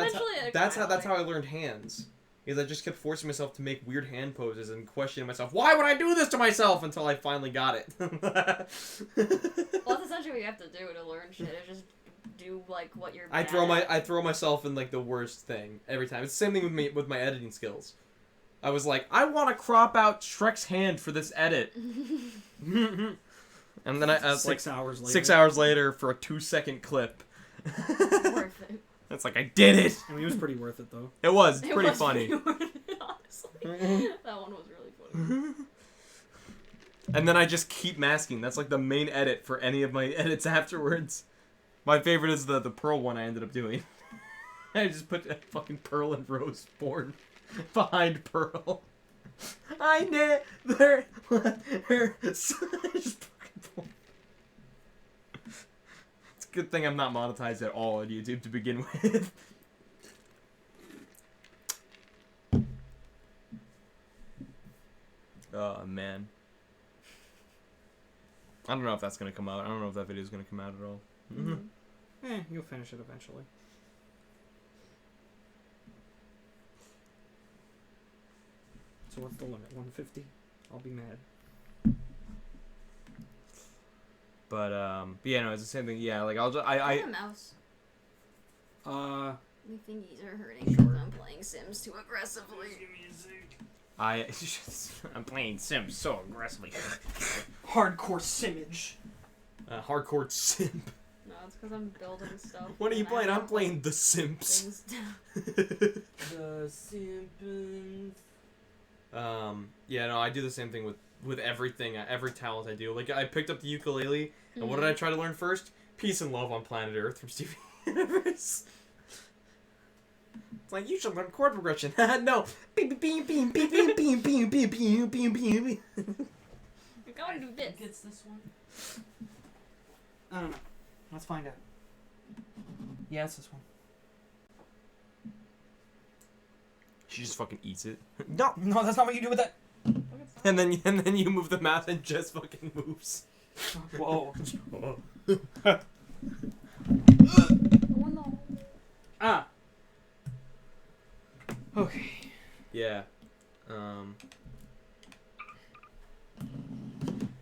that's how I learned hands. Is I just kept forcing myself to make weird hand poses and questioning myself, why would I do this to myself, until I finally got it. Well, that's essentially what you have to do to learn shit. Is just do like what you're. I throw myself in like the worst thing every time. It's the same thing with my editing skills. I was like, I want to crop out Shrek's hand for this edit. And then I was 6 hours later. 6 hours later for a 2-second clip. Worth it. It's like, I did it! I mean, it was pretty worth it, though. It was pretty funny. Pretty worth it, honestly. That one was really funny. And then I just keep masking. That's like the main edit for any of my edits afterwards. My favorite is the Pearl one I ended up doing. I just put that fucking Pearl and Rose born behind Pearl. I never let her just fucking. It's a good thing I'm not monetized at all on YouTube to begin with. Oh man. I don't know if that's gonna come out. I don't know if that video's gonna come out at all. You'll finish it eventually. So what's the limit? 150? I'll be mad. But yeah, no, it's the same thing. Yeah, like I The mouse. My fingies are hurting because I'm playing Sims too aggressively. I'm playing Sims so aggressively. Hardcore simmage. Hardcore simp. No, it's because I'm building stuff. What are you playing? I'm playing The Simps. The Simpsons. Yeah, no, I do the same thing with everything, every talent I do. Like, I picked up the ukulele, and what did I try to learn first? Peace and Love on Planet Earth from Steven Universe. It's like, you should learn chord progression. No. Beep, beep, beep, beep, beep, beep, beep, beep, beep, beep, beep. You're going to do this. Gets this one? I don't know. Let's find out. Yeah, it's this one. She just fucking eats it. No, that's not what you do with that. And then you move the mouse and just fucking moves. Whoa. Oh no. Ah. Okay. Yeah.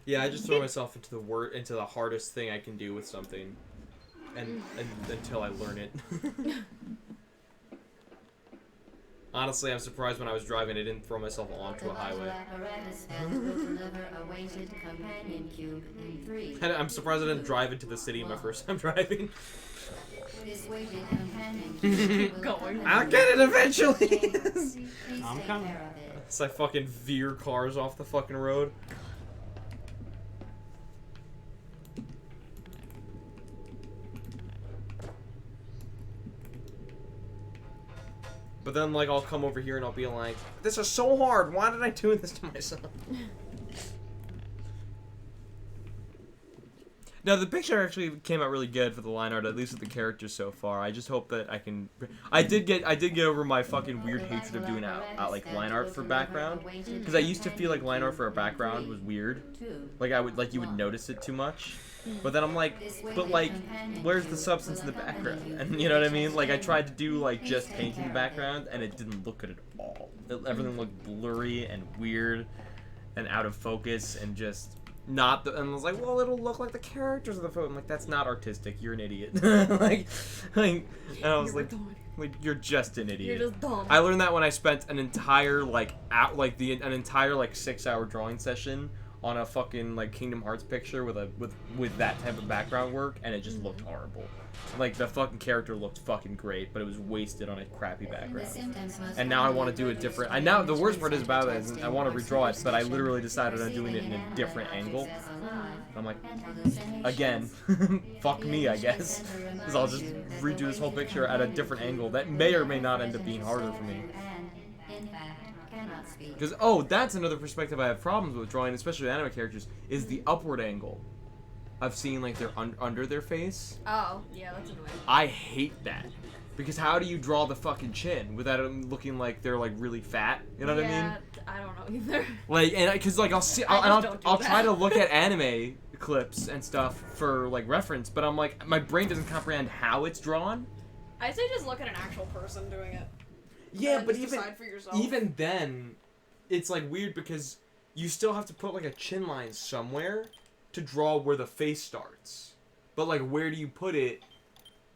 Yeah, I just throw myself into the hardest thing I can do with something, and until I learn it. Honestly, I'm surprised when I was driving, I didn't throw myself onto a highway. And I'm surprised I didn't drive into the city my first time driving. I'll get it eventually. I'm coming. So I fucking veer cars off the fucking road. But then, like, I'll come over here and I'll be like, this is so hard. Why did I do this to myself? No, the picture actually came out really good for the line art, at least with the characters so far. I just hope that I can... I did get over my fucking weird hatred of doing like line art for background, because I used to feel like line art for a background was weird. Like you would notice it too much. But then I'm like, where's the substance in the background? And you know what I mean? Like, I tried to do like just painting the background, and it didn't look good at all. Everything looked blurry and weird and out of focus and just... and I was like, well, it'll look like the characters of the photo. I'm like, that's not artistic. You're an idiot. and I was like, you're just an idiot. You're just dumb. I learned that when I spent an entire an entire 6-hour drawing session on a fucking Kingdom Hearts picture with that type of background work, and it just looked horrible. Like, the fucking character looked fucking great, but it was wasted on a crappy background. And now I want to do it different. The worst part about it is I want to redraw it, but I literally decided on doing it in a different angle. I'm like, again, fuck me, I guess. Because I'll just redo this whole picture at a different angle that may or may not end up being harder for me. Because, that's another perspective I have problems with drawing, especially anime characters, is the upward angle. I've seen, they're under their face. Oh, yeah, that's annoying. I hate that. Because how do you draw the fucking chin without it looking like they're, really fat? You know what I mean? I don't know either. Because, I'll try to look at anime clips and stuff for, reference, but I'm like, my brain doesn't comprehend how it's drawn. I'd say just look at an actual person doing it. Yeah, but decide for yourself. even then, it's, weird because you still have to put, a chin line somewhere to draw where the face starts. But, where do you put it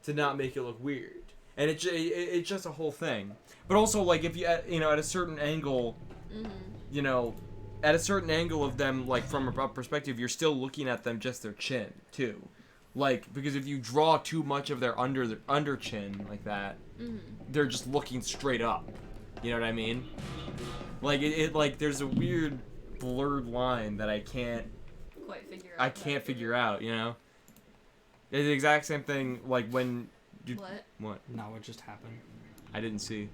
to not make it look weird? And it's just a whole thing. But also, if you, at a certain angle, at a certain angle of them, from a perspective, you're still looking at them just their chin, too. Because if you draw too much of their under chin like that, they're just looking straight up. You know what I mean? There's a weird blurred line that I can't figure out, you know? It's the exact same thing, when... What? No, what just happened? I didn't see.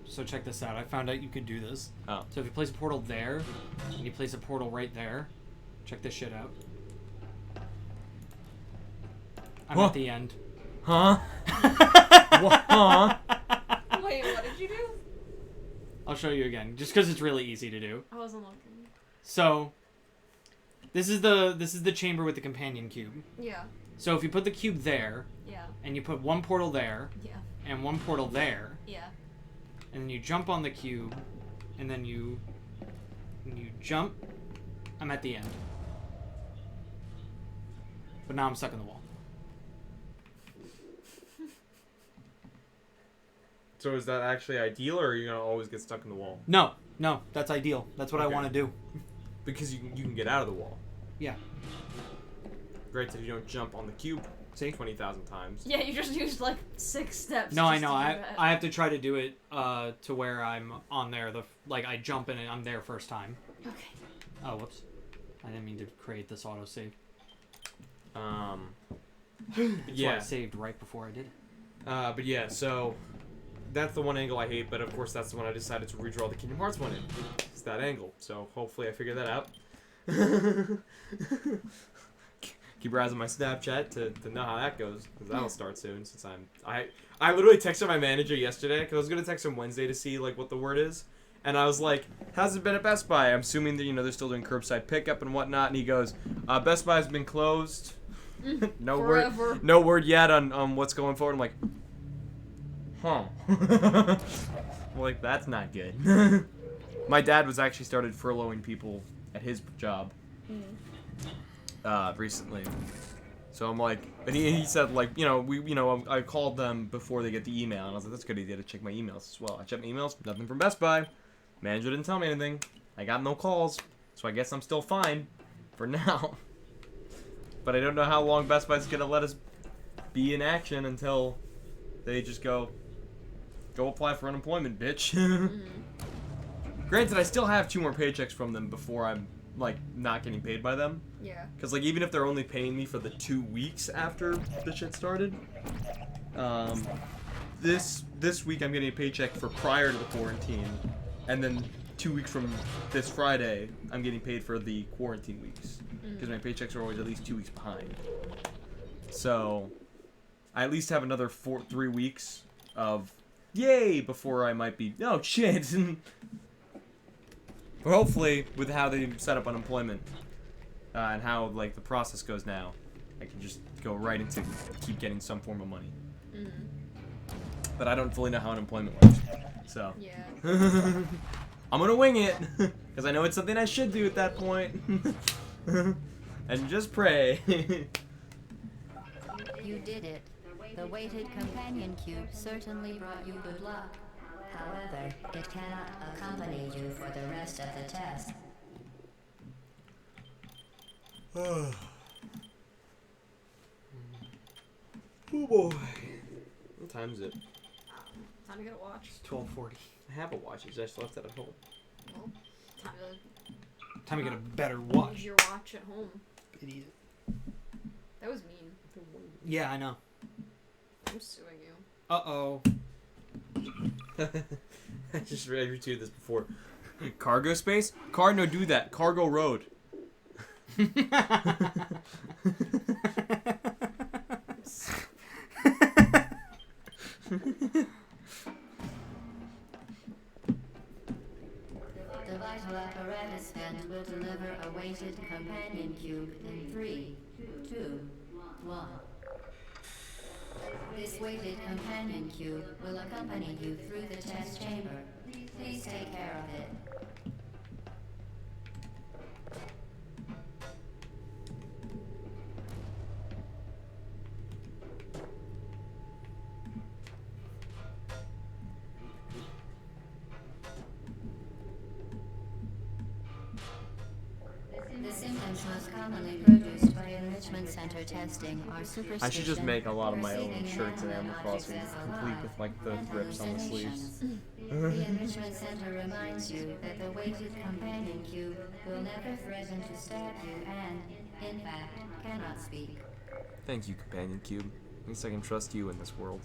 So check this out. I found out you could do this. Oh. So if you place a portal there, and you place a portal right there, check this shit out. I'm at the end. Huh? What? Huh? Wait, what did you do? I'll show you again, just because it's really easy to do. I wasn't looking. So, this is the chamber with the companion cube. Yeah. So if you put the cube there, and you put one portal there, and one portal there, and then you jump on the cube, and then you jump, I'm at the end. But now I'm stuck in the wall. So is that actually ideal, or are you gonna always get stuck in the wall? No, that's ideal. That's what I want to do. Because you can get out of the wall. Yeah. granted, you don't jump on the cube 20,000 times. Yeah, you just used like 6 steps. No, I know. I I have to try to do it to where I'm on there. I jump in and I'm there first time. Okay. Oh, whoops. I didn't mean to create this autosave. Yeah. I saved right before I did. But yeah, so that's the one angle I hate, but of course that's the one I decided to redraw the Kingdom Hearts one in. It's that angle, so hopefully I figure that out. Keep your eyes on my Snapchat to know how that goes, because that'll start soon. Since I literally texted my manager yesterday because I was gonna text him Wednesday to see like what the word is, and I was like, "How's it been at Best Buy?" I'm assuming that they're still doing curbside pickup and whatnot, and he goes, "Best Buy has been closed. No word yet on what's going forward." I'm like, huh. I'm like, that's not good. My dad was actually started furloughing people at his job recently. So I'm like, and he said like, I called them before they get the email, and I was like, that's a good idea to check my emails as well. I checked my emails, nothing from Best Buy. Manager didn't tell me anything. I got no calls, so I guess I'm still fine for now. But I don't know how long Best Buy's gonna let us be in action until they just go apply for unemployment, bitch. Granted, I still have 2 more paychecks from them before I'm like not getting paid by them. Yeah. Cause like even if they're only paying me for the 2 weeks after the shit started, this week I'm getting a paycheck for prior to the quarantine, and then 2 weeks from this Friday I'm getting paid for the quarantine weeks. Because my paychecks are always at least 2 weeks behind. So I at least have another 3 weeks of yay before I might be shit. But hopefully with how they set up unemployment and how like the process goes now, I can just go right into keep getting some form of money. But I don't fully know how unemployment works. So Yeah. I'm gonna wing it because I know it's something I should do at that point. And just pray. You did it. The weighted companion cube certainly brought you good luck. However, it cannot accompany you for the rest of the test. Oh boy. What time is it? Time to get a watch. It's 12:40. I have a watch. I just left it at home. Well, Time to get a better use watch. your watch at home. Idiot. That was mean. Yeah, I know. I'm suing you. Uh-oh. I just retweeted this before. Cargo space? Car no do that. Cargo road. The vital apparatus vent will deliver a weighted companion cube in 3, 2, 1. This weighted companion cube will accompany you through the test chamber. Please take care of it. The symptoms most commonly produced by enrichment center testing are superstition. I should just make a lot of my own shirts in Animal Crossing, complete with like the rips on the sleeves. The enrichment center reminds you that the weighted companion cube will never threaten to stab you and, in fact, cannot speak. Thank you, Companion Cube. At least I can trust you in this world.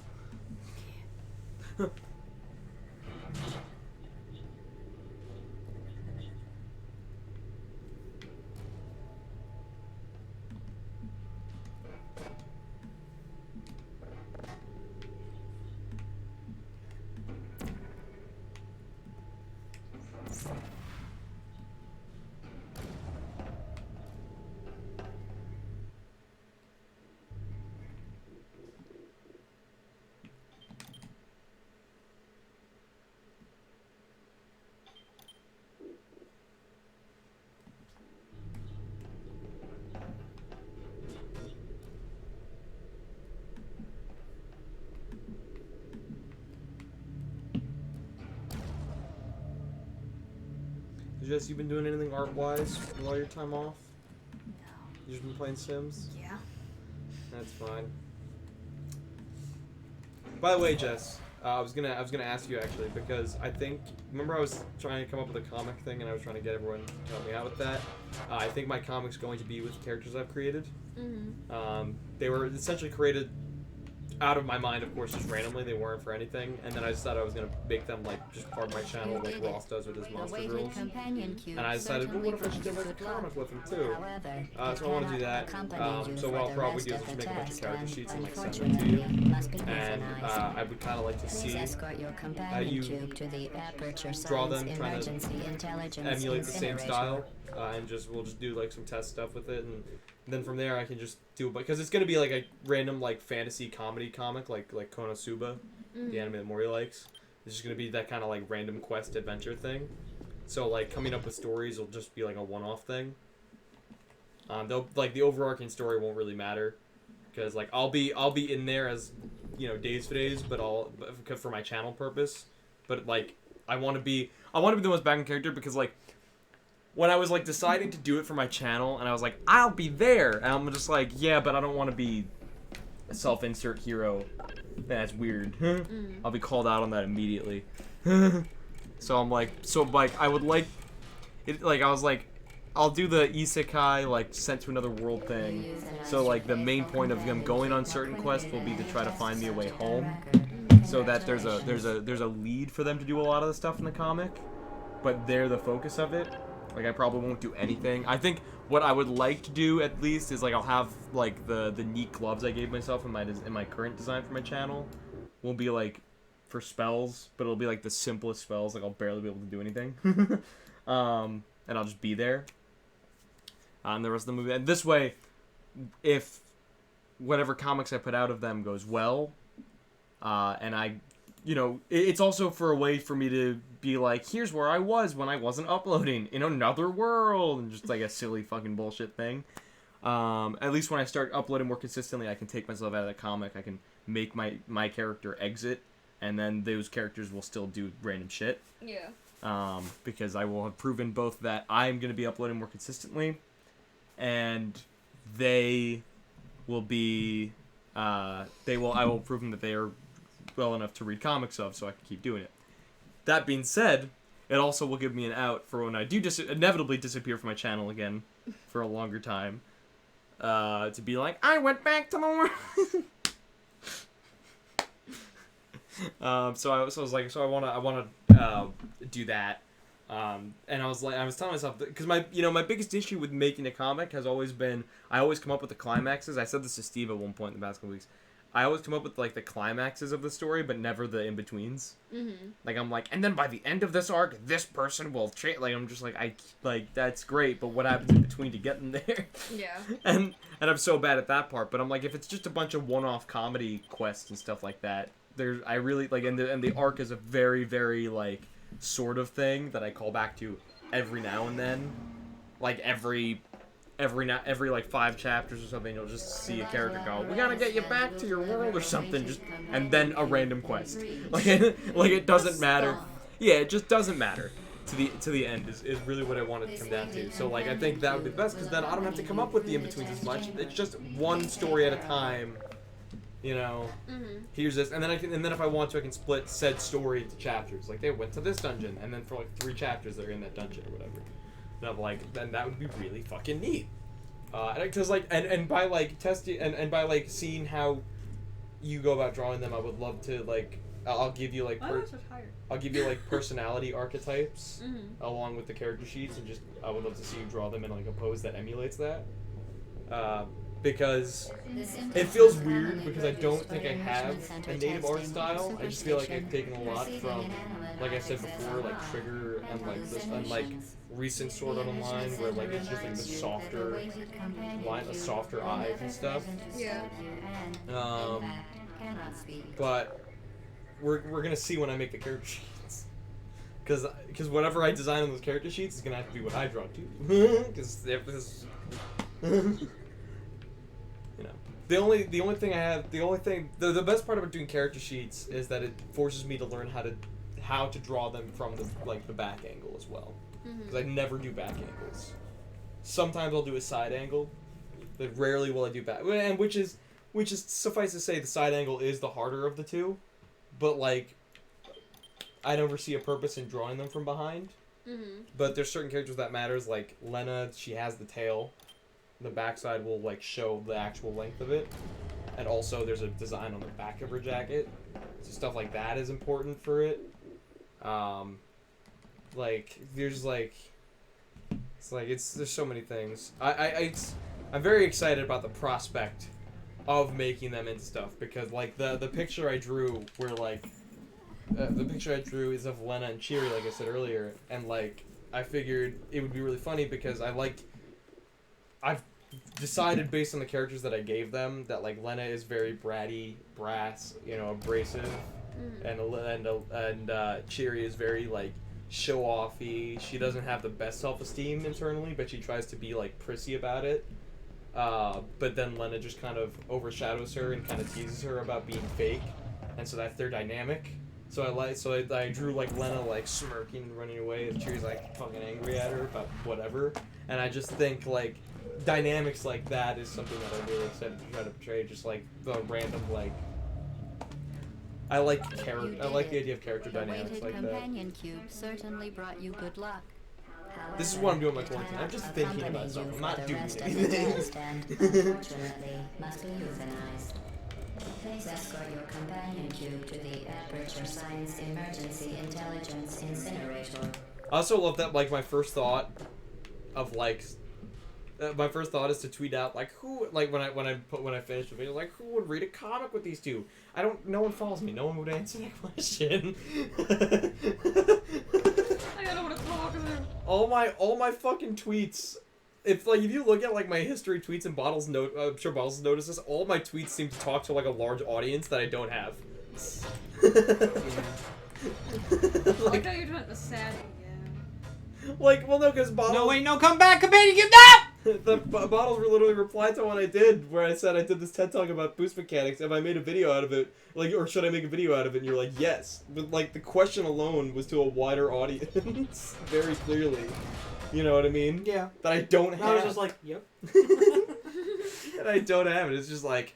Jess, you been doing anything art-wise while your time off? No. You just been playing Sims? Yeah. That's fine. By the way, Jess, I was gonna ask you actually, because I think, remember I was trying to come up with a comic thing and I was trying to get everyone to help me out with that. I think my comic's going to be with the characters I've created. Mm-hmm. They were essentially created out of my mind, of course, just randomly. They weren't for anything, and then I decided I was gonna make them like just part of my channel, like Ross does with his monster girls. And I decided, well, what if I should do like a comic with them too? So I want to do that. So what I'll probably do is just make a bunch of character sheets and like send them to you. And I would kind of like to see how you draw them, trying to emulate the same style, and we'll just do like some test stuff with it, and then from there I can just do it, because it's gonna be like a random like fantasy comedy comic like Konosuba, the anime that Mori likes. It's just gonna be that kind of like random quest adventure thing. So like coming up with stories will just be like a one-off thing. They'll like the overarching story won't really matter, because like I'll be in there as, you know, days for days, but for my channel purpose. But like I want to be the most back in character, because like when I was like deciding to do it for my channel, and I was like, I'll be there, and I'm just like, yeah, but I don't want to be a self-insert hero. That's weird. I'll be called out on that immediately. So I'm like, I would like it, like I was like, I'll do the isekai like sent to another world thing. So like the main point of them going on certain quests will be to try to find me a way home, so that there's a lead for them to do a lot of the stuff in the comic, but they're the focus of it. Like, I probably won't do anything. I think what I would like to do, at least, is, like, I'll have, like, the neat gloves I gave myself in my current design for my channel. Will be, like, for spells, but it'll be, like, the simplest spells. Like, I'll barely be able to do anything. And I'll just be there. And the rest of the movie. And this way, if whatever comics I put out of them goes well, and I... You know, it's also for a way for me to be like, here's where I was when I wasn't uploading in another world, and just like a silly fucking bullshit thing. At least when I start uploading more consistently, I can take myself out of the comic. I can make my character exit, and then those characters will still do random shit. Yeah. Because I will have proven both that I'm going to be uploading more consistently, and they will be, I will prove them that they are well enough to read comics of, so I can keep doing it. That being said, it also will give me an out for when I do inevitably disappear from my channel again for a longer time, to be like, I went back to the world. So I want to do that. And I was telling myself, because my biggest issue with making a comic has always been, I always come up with the climaxes. I said this to Steve at one point in the past couple weeks. I always come up with, like, the climaxes of the story, but never the in-betweens. Mm-hmm. Like, I'm like, and then by the end of this arc, this person will change. Like, I'm just like, that's great, but what happens in between to get them there? Yeah. And I'm so bad at that part, but I'm like, if it's just a bunch of one-off comedy quests and stuff like that, I really, like, and the arc is a very, very, like, sort of thing that I call back to every now and then. Like, every like 5 chapters or something, you'll just see a character go, we gotta get you back to your world or something, and then a random quest. Like it doesn't matter. Yeah, it just doesn't matter. To the end is really what I want it to come down to. So like I think that would be the best, because then I don't have to come up with the in-betweens as much. It's just one story at a time. You know, here's this, and then if I want to, I can split said story into chapters. Like they went to this dungeon, and then for like 3 chapters they're in that dungeon or whatever. And I'm like, then that would be really fucking neat. Because like, and by like testing and by like seeing how you go about drawing them, I would love to like, I'll give you like, I'll give you like personality archetypes along with the character sheets, and just I would love to see you draw them in like a pose that emulates that. Because it feels weird, because I don't think I have a native art style. I just feel like I've taken a lot from, like I said before, like Trigger and like this, and like recent Sword Art Online, where like it's just like the softer line, the softer eyes and stuff. Yeah. But we're gonna see when I make the character sheets, because whatever I design on those character sheets is gonna have to be what I draw too. Because this. You know, the only thing I have, the best part about doing character sheets is that it forces me to learn how to draw them from the back angle as well, because I never do back angles. Sometimes I'll do a side angle, But rarely will I do bad, and which is suffice to say, the side angle is the harder of the two, but like, I never see a purpose in drawing them from behind. Mm-hmm. But there's certain characters that matters, like Lena. She has the tail. The backside will like show the actual length of it, and also there's a design on the back of her jacket, so stuff like that is important for it. Like there's like, there's so many things. I'm very excited about the prospect of making them into stuff, because like the picture I drew where like the picture I drew is of Lena and Cheery, like I said earlier, and like I figured it would be really funny because I've decided based on the characters that I gave them that like Lena is very bratty, brass, you know, abrasive, and Cheery is very like show-offy. She doesn't have the best self-esteem internally, but she tries to be like prissy about it. But then Lena just kind of overshadows her and kind of teases her about being fake, and so that's their dynamic. So I drew like Lena like smirking and running away, and Cheery's like fucking angry at her about whatever. And I just think like dynamics like that is something that I'm really excited to try to portray. Just like the random like. I like the idea of character dynamics like that. Companion cube certainly brought you good luck. However, This is what I'm doing with my quarantine. I'm just thinking about something. I'm not doing anything. Unfortunately, must be euthanized. Please escort your companion cube to the Aperture Science Emergency Intelligence Incinerator. I also love that like my first thought is to tweet out like who like when I finish the video, like who would read a comic with these two? No one follows me. No one would answer that question. I don't know what to talk about. All my fucking tweets. If you look at like my history tweets and I'm sure Bottles notices this, all my tweets seem to talk to like a large audience that I don't have. Like how you're doing the sad again. Like, well, no, because Bottles. No, wait, no, come back, companion cube, no! The Bottles were literally replied to what I did, where I said I did this TED Talk about boost mechanics. If I made a video out of it, like, or should I make a video out of it? And you're like, yes. But like, the question alone was to a wider audience, very clearly. You know what I mean? Yeah. That I don't have. I was just like, yep. And I don't have it. It's just like,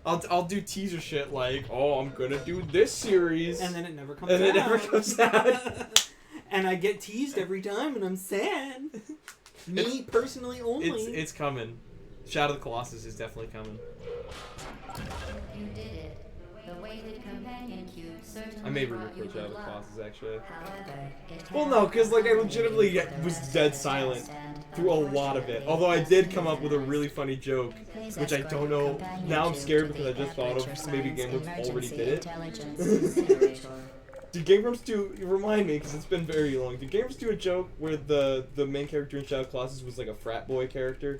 I'll do teaser shit like, oh, I'm gonna do this series, and then it never comes out. And it never comes out. And I get teased every time, and I'm sad. Me personally only. It's coming. Shadow of the Colossus is definitely coming. You did it. The weighted companion cube certainly I may brought you re-record Shadow good of the luck. Colossus actually. However, it Well, no, because like I legitimately was dead silent through a lot of it. Although I did come up with a really funny joke, which I don't know. Now I'm scared because I just thought of maybe Game Grumps already did it. Did Game Grumps do? Remind me, because it's been very long. Did Game Grumps do a joke where the main character in Shadow of the Colossus was like a frat boy character?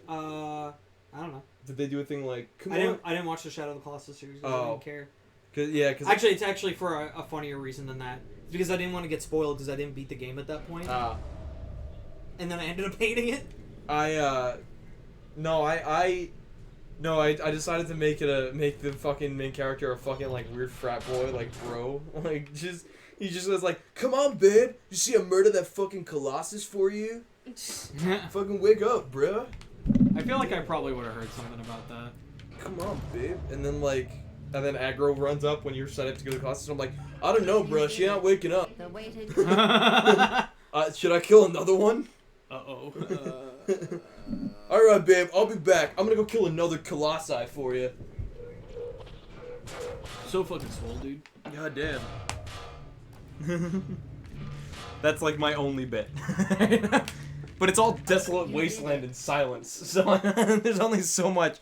I don't know. Did they do a thing like? I didn't watch the Shadow of the Colossus series. I didn't care. Cause actually, it's actually for a funnier reason than that. It's because I didn't want to get spoiled because I didn't beat the game at that point. And then I ended up hating it. I decided to make the fucking main character a fucking like weird frat boy, like bro, like he just was like, come on, babe, you see I murdered that fucking Colossus for you? Fucking wake up, bro. I feel like I probably would have heard something about that. Come on, babe. And then Aggro runs up when you're set up to go to the Colossus. And I'm like, I don't know, bro. She not waking up. Should I kill another one? Uh-oh. Alright, babe. I'll be back. I'm gonna go kill another Colossi for you. So fucking swole, dude. God damn. That's like my only bit. But it's all desolate wasteland and silence. So there's only so much.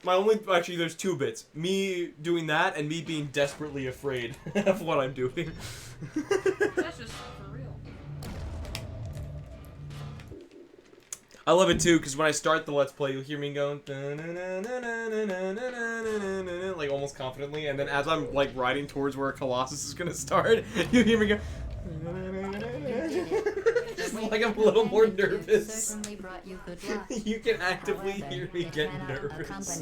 There's two bits. Me doing that and me being desperately afraid of what I'm doing. That's just for real. I love it too, because when I start the Let's Play, you'll hear me going like almost confidently, and then as I'm like riding towards where Colossus is gonna start, you hear me go just like I'm a little more nervous. You can actively hear me get nervous.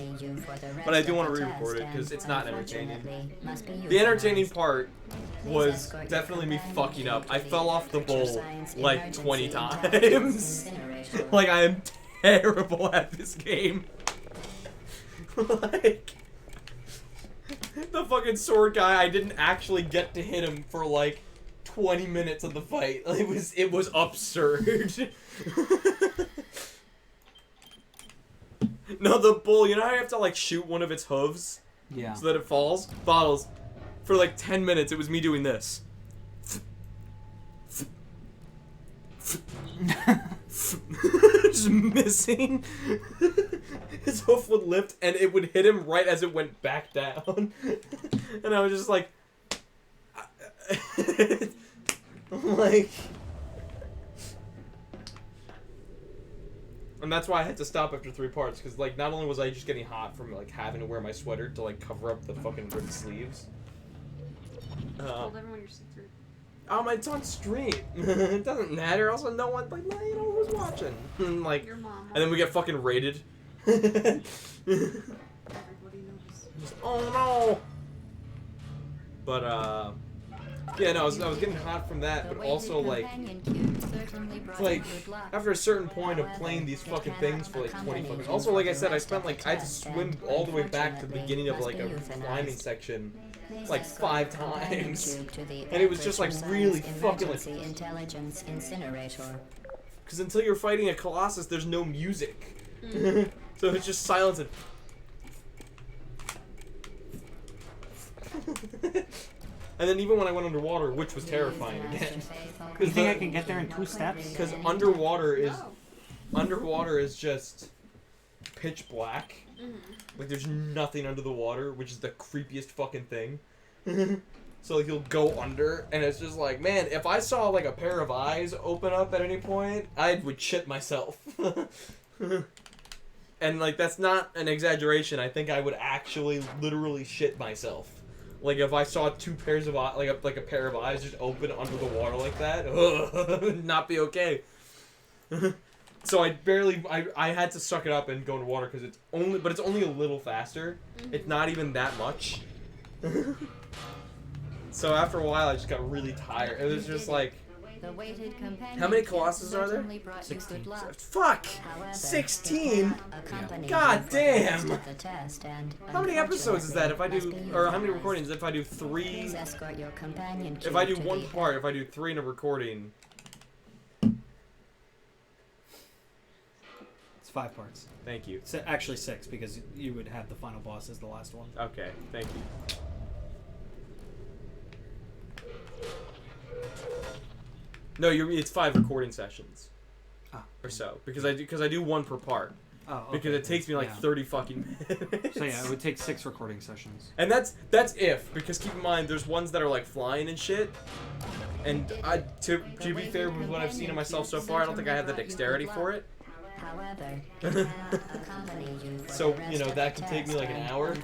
But I do want to re-record it because it's not entertaining. The entertaining part was definitely me fucking up. I fell off the bowl like 20 times. Like I am terrible at this game. Like, the fucking sword guy, I didn't actually get to hit him for like 20 minutes of the fight. It was absurd. No, the bull, you know how you have to like shoot one of its hooves? Yeah. So that it falls? Bottles. For like 10 minutes, it was me doing this. Just missing. His hoof would lift and it would hit him right as it went back down. And I was just like... like... And that's why I had to stop after 3 parts, because like not only was I just getting hot from like having to wear my sweater to like cover up the fucking ripped sleeves. Told everyone you're see-through. It's on stream. It doesn't matter. Also, no one like you know who's watching. Like, Your mom. and then we get fucking raided. Everybody knows. Oh no. But yeah, no, I was getting hot from that, but also like after a certain point of playing these fucking things for like 20 fucking. Also, like I said, I had to swim all the way back to the beginning of like a climbing section like 5 times, and it was just like really fucking like. Because until you're fighting a Colossus, there's no music, so it's just silence and. And then even when I went underwater, which was terrifying again. You think I can get there in 2 steps? Because underwater is just pitch black. Like there's nothing under the water, which is the creepiest fucking thing. So like you'll go under, and it's just like, man, if I saw like a pair of eyes open up at any point, I would shit myself. And like that's not an exaggeration. I think I would actually literally shit myself. Like if I saw 2 pairs of eyes, like a pair of eyes just open under the water like that, would not be okay. So I had to suck it up and go into water because it's only a little faster. It's not even that much. So after a while, I just got really tired. It was just like, how many Colossus are there? 16. Fuck! 16? God damn! How many episodes is that if I do, or how many recordings if I do 3? If I do 1 part, if I do 3 in a recording. It's 5 parts. Thank you. Actually 6, because you would have the final boss as the last one. Okay, thank you. No, it's 5 recording sessions, or so, because I do 1 per part. Oh, okay. Because it takes me like 30 fucking minutes. So yeah, it would take 6 recording sessions. And that's because keep in mind there's ones that are like flying and shit. And to be fair with what I've seen of myself so far, I don't think I have the dexterity for it. So you know that could take me like an hour.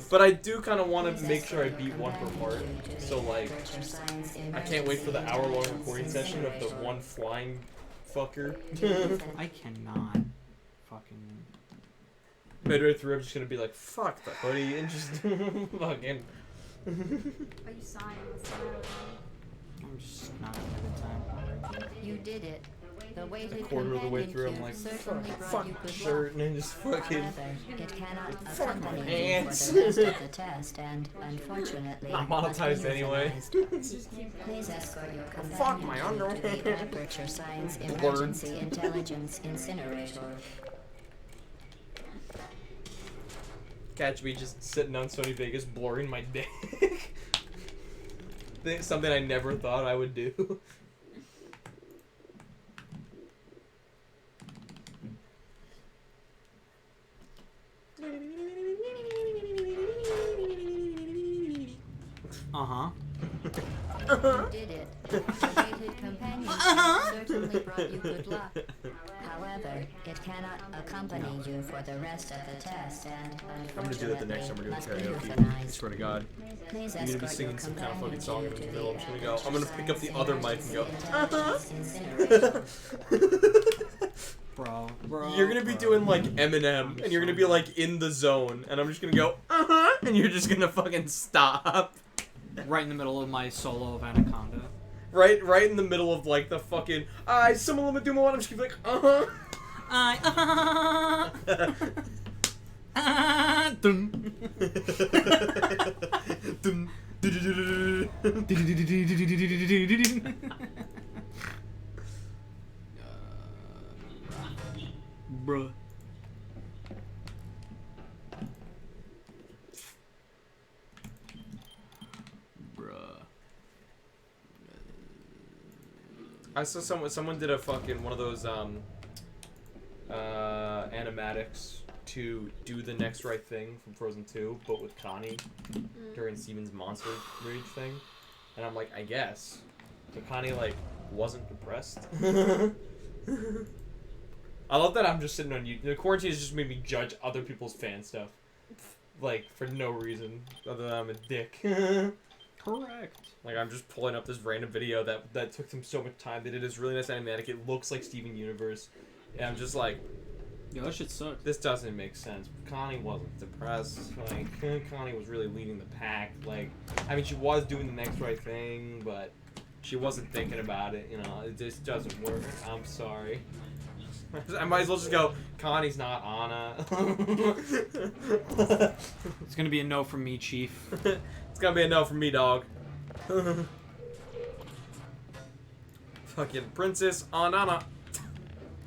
But I do kind of want to make sure I beat 1 per part. So like, I can't wait for the hour-long recording session of the one flying fucker. I cannot fucking. Midway through, I'm just gonna be like, "Fuck the hoodie," and just fucking. Are you sighing? I'm just not having a good time. You did it. The A quarter of the way through, I'm like, fuck my shirt, and then just fucking. Fuck my pants. Not monetized anyway. Please escort your Fuck my underwear. Aperture Science Emergency Intelligence Incinerator. Catch me just sitting on Sony Vegas blurring my dick. Something I never thought I would do. You did it. The fated companion certainly brought you good luck. However, it cannot accompany you for the rest of the test, and I'm gonna do that the next time we're doing karaoke. I swear to God. I'm gonna be singing some kind of fucking song in the middle. I'm just gonna go. I'm gonna pick up the other mic and go. Bro. You're gonna be doing like Eminem, and you're gonna be like in the zone, and I'm just gonna go. And you're just gonna fucking stop. Right in the middle of my solo of Anaconda. right in the middle of like the fucking Summa Dumo. I'm just like, Dun. Dun. Bruh. I saw someone did a fucking one of those animatics to do the next right thing from Frozen 2, but with Connie during Steven's monster rage thing, and I'm like, I guess, but Connie like wasn't depressed. I love that I'm just sitting on YouTube. The quarantine has just made me judge other people's fan stuff, like for no reason other than I'm a dick. Correct. Like, I'm just pulling up this random video that took them so much time. They did this really nice animatic. It looks like Steven Universe. And I'm just like... Yo, that shit sucks. This doesn't make sense. Connie wasn't depressed. Like, Connie was really leading the pack. Like, I mean, she was doing the next right thing, but she wasn't thinking about it, you know. It just doesn't work. I'm sorry. I might as well just go, Connie's not Anna. It's gonna be a no from me, Chief. It's gonna be a no from me, dog. Fucking Princess Anana.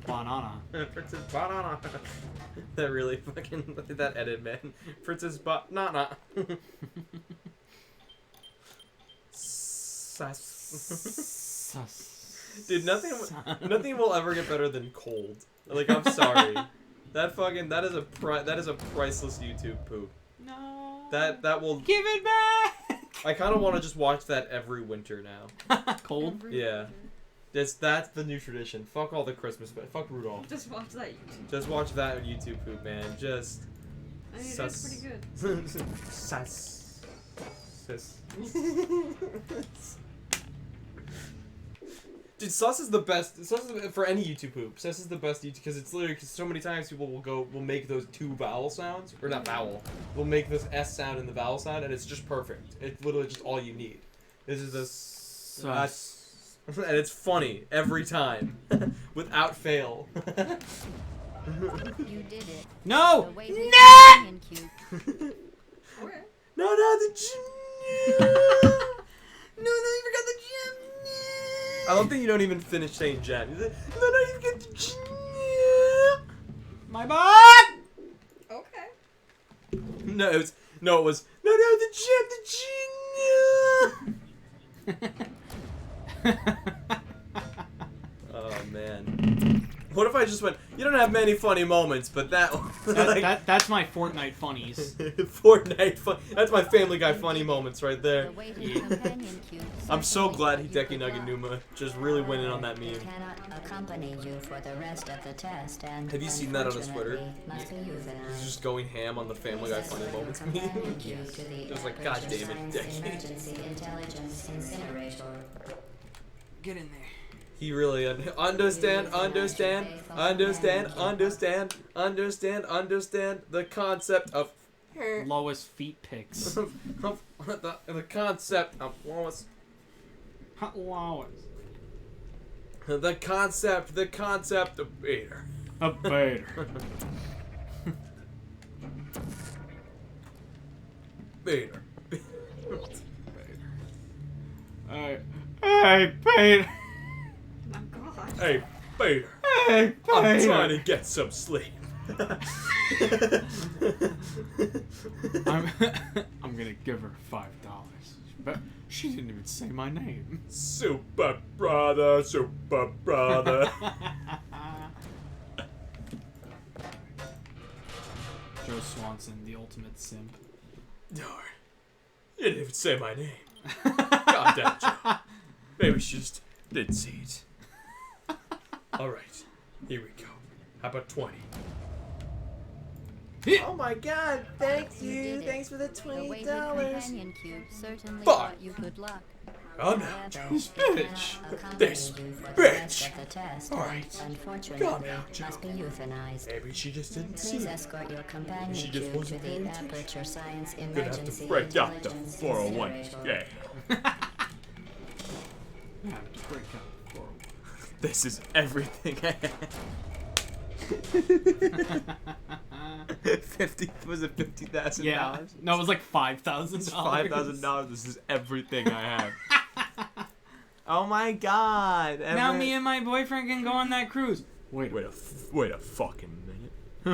Banana. Princess Banana. That really fucking, that edit, man. Princess Banana. Sus. Dude, nothing will ever get better than cold. Like, I'm sorry. That is a priceless YouTube poop. No. That will give it back. I kind of want to just watch that every winter now. Cold. Yeah. That's the new tradition. Fuck all the Christmas, but fuck Rudolph. Just watch that YouTube. Just watch that YouTube poop, man. Just. I mean, Sus. it's pretty good. Sus. Sus. Dude, sus is the best. Sus is, for any YouTube poop. Sus is the best YouTube because it's literally because so many times people will make those two vowel sounds or not vowel. Will make this S sound and the vowel sound and it's just perfect. It's literally just all you need. This is a sus. And it's funny every time, without fail. You did it. No! No! Okay. No, the gym. No, you forgot the gym. I don't think you don't even finish saying gem. You get the gym. My butt! Okay. No, it was the gym. Oh man. What if I just went, you don't have many funny moments, but that's my Fortnite funnies. Fortnite fun. That's my Family Guy funny moments right there. I'm so glad Hideki Naganuma just really went in on that meme. Cannot accompany you for the rest of the test, and have you seen that on his Twitter? must be euthanized. He's just going ham on the Family Guy funny moments meme. Just like, God damn it, Hideki. Emergency intelligence incinerator. Get in there. He really understand the concept of Lowest feet pics. the concept of Lois. Lowest. The concept of Vader. A Vader. Vader. Hey, Vader. Oh God. Hey, Vader. Hey, Vader. I'm trying to get some sleep. I'm gonna give her $5. But she didn't even say my name. Super brother. Joe Swanson, the ultimate simp. Darn. You didn't even say my name. Goddamn, Joe. Maybe she just didn't see it. Alright. Here we go. How about 20? Oh my god, thanks you. Thanks for the $20. Companion cube certainly Fuck. brought you good luck. Oh no, this bitch. This bitch. Alright. Unfortunately, Calm down, must be euthanized. Maybe she just didn't see Please it. escort your companion She just cube to wasn't paying the attention. Aperture Science Gonna have to Emergency break out the Intelligence 401. Incinerator. Yeah. I have to break out the 401. This is everything I have. 50 was it $50,000? Yeah. No, it was like $5,000. It's $5,000. This is everything I have. Oh my god! Now me and my boyfriend can go on that cruise. Wait a fucking minute.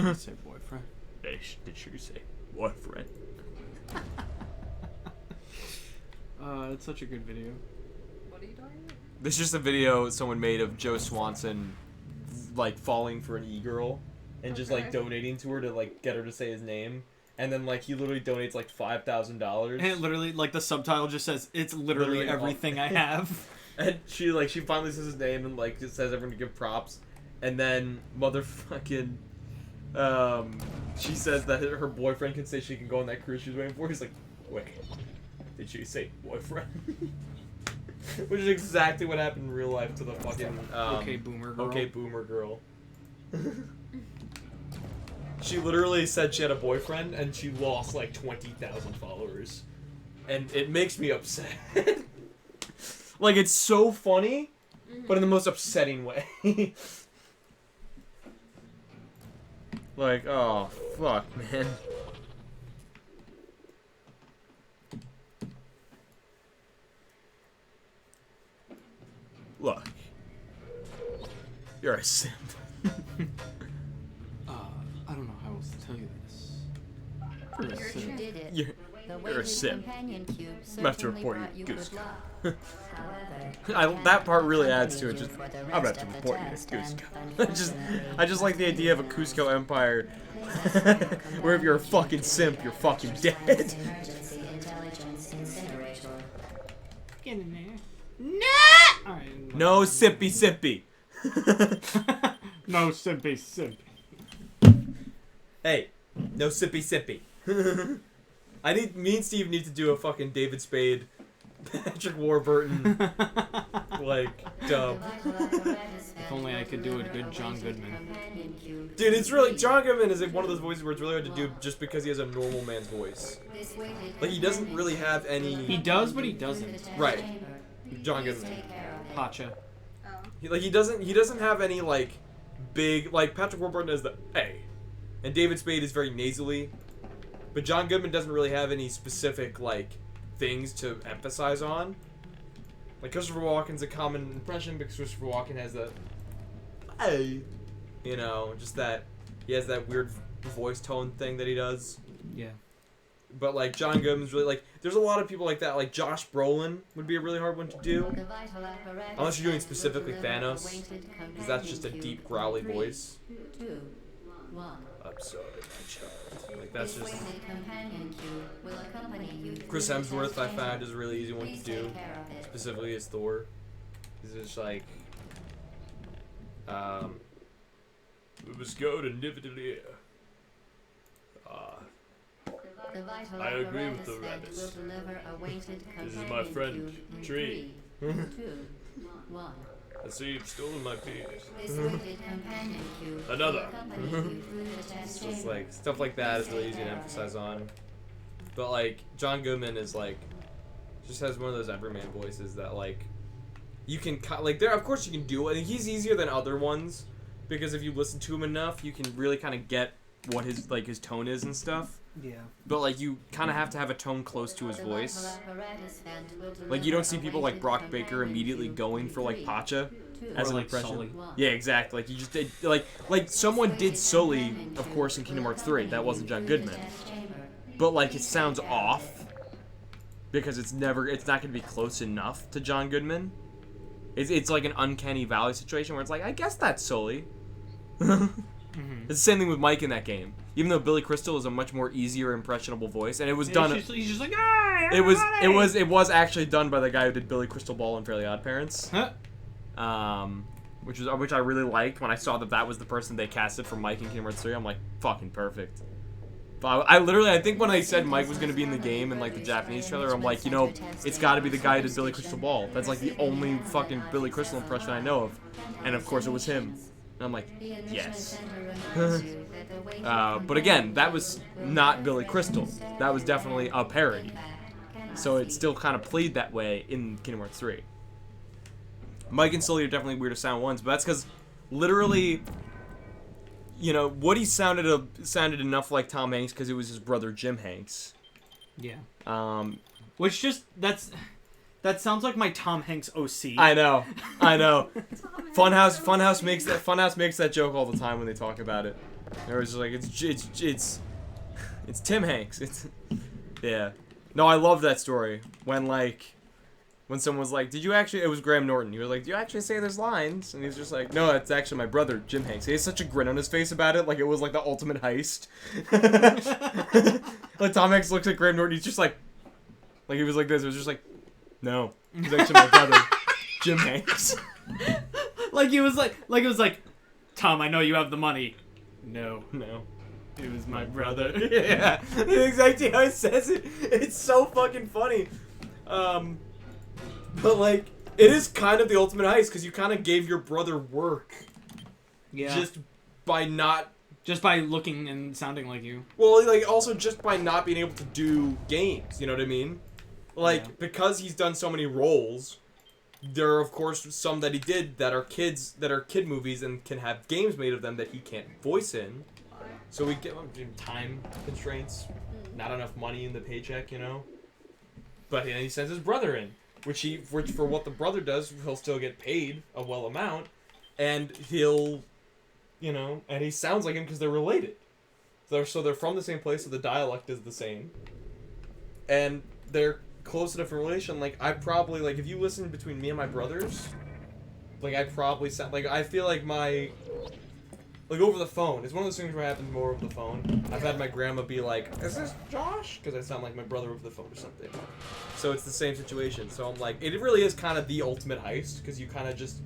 I say boyfriend. Did you say boyfriend? It's such a good video. What are you talking about? This is just a video someone made of Joe Swanson, like falling for an e-girl, and just like donating to her to like get her to say his name, and then like he literally donates like $5,000. And it literally, like the subtitle just says, "It's literally everything I have." And she finally says his name and like just says everyone to give props, and then motherfucking, she says that her boyfriend can say she can go on that cruise she's waiting for. He's like, wait, did she say boyfriend? Which is exactly what happened in real life to the fucking okay boomer girl. Okay boomer girl. She literally said she had a boyfriend and she lost like 20,000 followers, and it makes me upset. Like, it's so funny, but in the most upsetting way. Like, oh fuck, man. Look, you're a simp. I don't know how else to tell you this. You're a You simp. did it. You're The a weighted simp. companion cube I'm have to certainly report brought you, you Goose. good luck. However, That part really can't adds to it. accompany Just you for the I'm gonna have rest to of the report you, test, Cusco. and I just like the idea of a Cusco empire, where if you're a fucking simp, you're fucking dead. Emergency intelligence incinerator. Get in there. Alright. No sippy sippy. No simpy simpy. Hey, no sippy sippy. Me and Steve need to do a fucking David Spade, Patrick Warburton, like, dub. If only I could do a good John Goodman. Dude, it's really, John Goodman is like one of those voices where it's really hard to do just because he has a normal man's voice. Like, he doesn't really have any... He does, but he doesn't. Right. John Goodman. Pacha. He doesn't have any, like, big, like, Patrick Warburton has the A. And David Spade is very nasally. But John Goodman doesn't really have any specific, like, things to emphasize on. Like, Christopher Walken's a common impression because Christopher Walken has the A. You know, just that, he has that weird voice tone thing that he does. Yeah. But, like, John Goodman's really, like, there's a lot of people like that. Like, Josh Brolin would be a really hard one to do. Unless you're doing specifically Thanos. Because that's just a deep, growly voice. 2, 1. I'm sorry, my child. Like, that's This just... weighted companion cube will accompany you Chris through the Hemsworth, I test found, chamber. is a really easy one to Please do. take care of it. Specifically as Thor. He's just like... We must go to Nivedalea. The vital I agree with the apparatus rabbits. will deliver a weighted This is my companion friend, cube in Tree. 3, 2, 1. I see you've stolen my peas. This weighted companion cube will Another. accompany you through the test Just chamber. like, stuff like that is really easy to emphasize on. But like, John Goodman is like, just has one of those everyman voices that like, you can, like, there, of course you can do it. And he's easier than other ones, because if you listen to him enough, you can really kind of get what his, like, his tone is and stuff. Yeah. But like, you kind of have to have a tone close to his The voice. vital apparatus vent will Like, you don't deliver see a people like weighted Brock Baker companion immediately cube going in for like 3, Pacha 2, as Or an like impression. Sully. 1. Yeah, exactly. Like, you just did, like someone did Sully, of course, in Kingdom Hearts 3. That wasn't John Goodman. But like, it sounds off because it's not going to be close enough to John Goodman. It's like an uncanny valley situation where it's like, I guess that's Sully. Mm-hmm. It's the same thing with Mike in that game. Even though Billy Crystal is a much more easier, impressionable voice, and it was done. He's just like, ah, It was actually done by the guy who did Billy Crystal Ball in Fairly Odd Parents. Huh? Which I really liked when I saw that was the person they casted for Mike in Kingdom Hearts 3. I'm like, fucking perfect. But I think when I said Mike was gonna be in the game in like the Japanese trailer, I'm like, you know, it's got to be the guy who did Billy Crystal Ball. That's like the only fucking Billy Crystal impression I know of, and of course it was him. And I'm like, yes. But again, that was not Billy Crystal. That was definitely a parody. So it still kind of played that way in Kingdom Hearts 3. Mike and Sully are definitely weirder sound ones, but that's because literally, you know, Woody sounded enough like Tom Hanks because it was his brother Jim Hanks. Yeah. Which just that sounds like my Tom Hanks OC. I know. Funhouse makes that joke all the time when they talk about it. They're just like it's Tim Hanks. Yeah. No, I love that story when someone was like, "Did you actually?" It was Graham Norton. He was like, "Do you actually say those lines?" And he's just like, "No, it's actually my brother Jim Hanks." He has such a grin on his face about it, like it was like the ultimate heist. Like Tom Hanks looks at Graham Norton. He's just like he was like this. It was just like. No, he's actually my brother, Jim Hanks. It was like, Tom, I know you have the money. No, it was my brother. Yeah, exactly how he says it. It's so fucking funny. But like, it is kind of the ultimate heist because you kind of gave your brother work. Yeah. Just by looking and sounding like you. Well, like also just by not being able to do games. You know what I mean? Like, because he's done so many roles, there are, of course, some that he did that are kid movies and can have games made of them that he can't voice in. So we get time constraints, not enough money in the paycheck, you know? But he sends his brother in, which for what the brother does, he'll still get paid a well amount, and he'll, you know, and he sounds like him because they're related. So they're from the same place, so the dialect is the same. And they're close enough in relation, like, I probably, like, if you listen between me and my brothers, like, I probably sound, like, I feel like my, like, over the phone, it's one of those things where it happens more over the phone. I've had my grandma be like, is this Josh? Because I sound like my brother over the phone or something. So it's the same situation. So I'm like, it really is kind of the ultimate heist, because you kind of just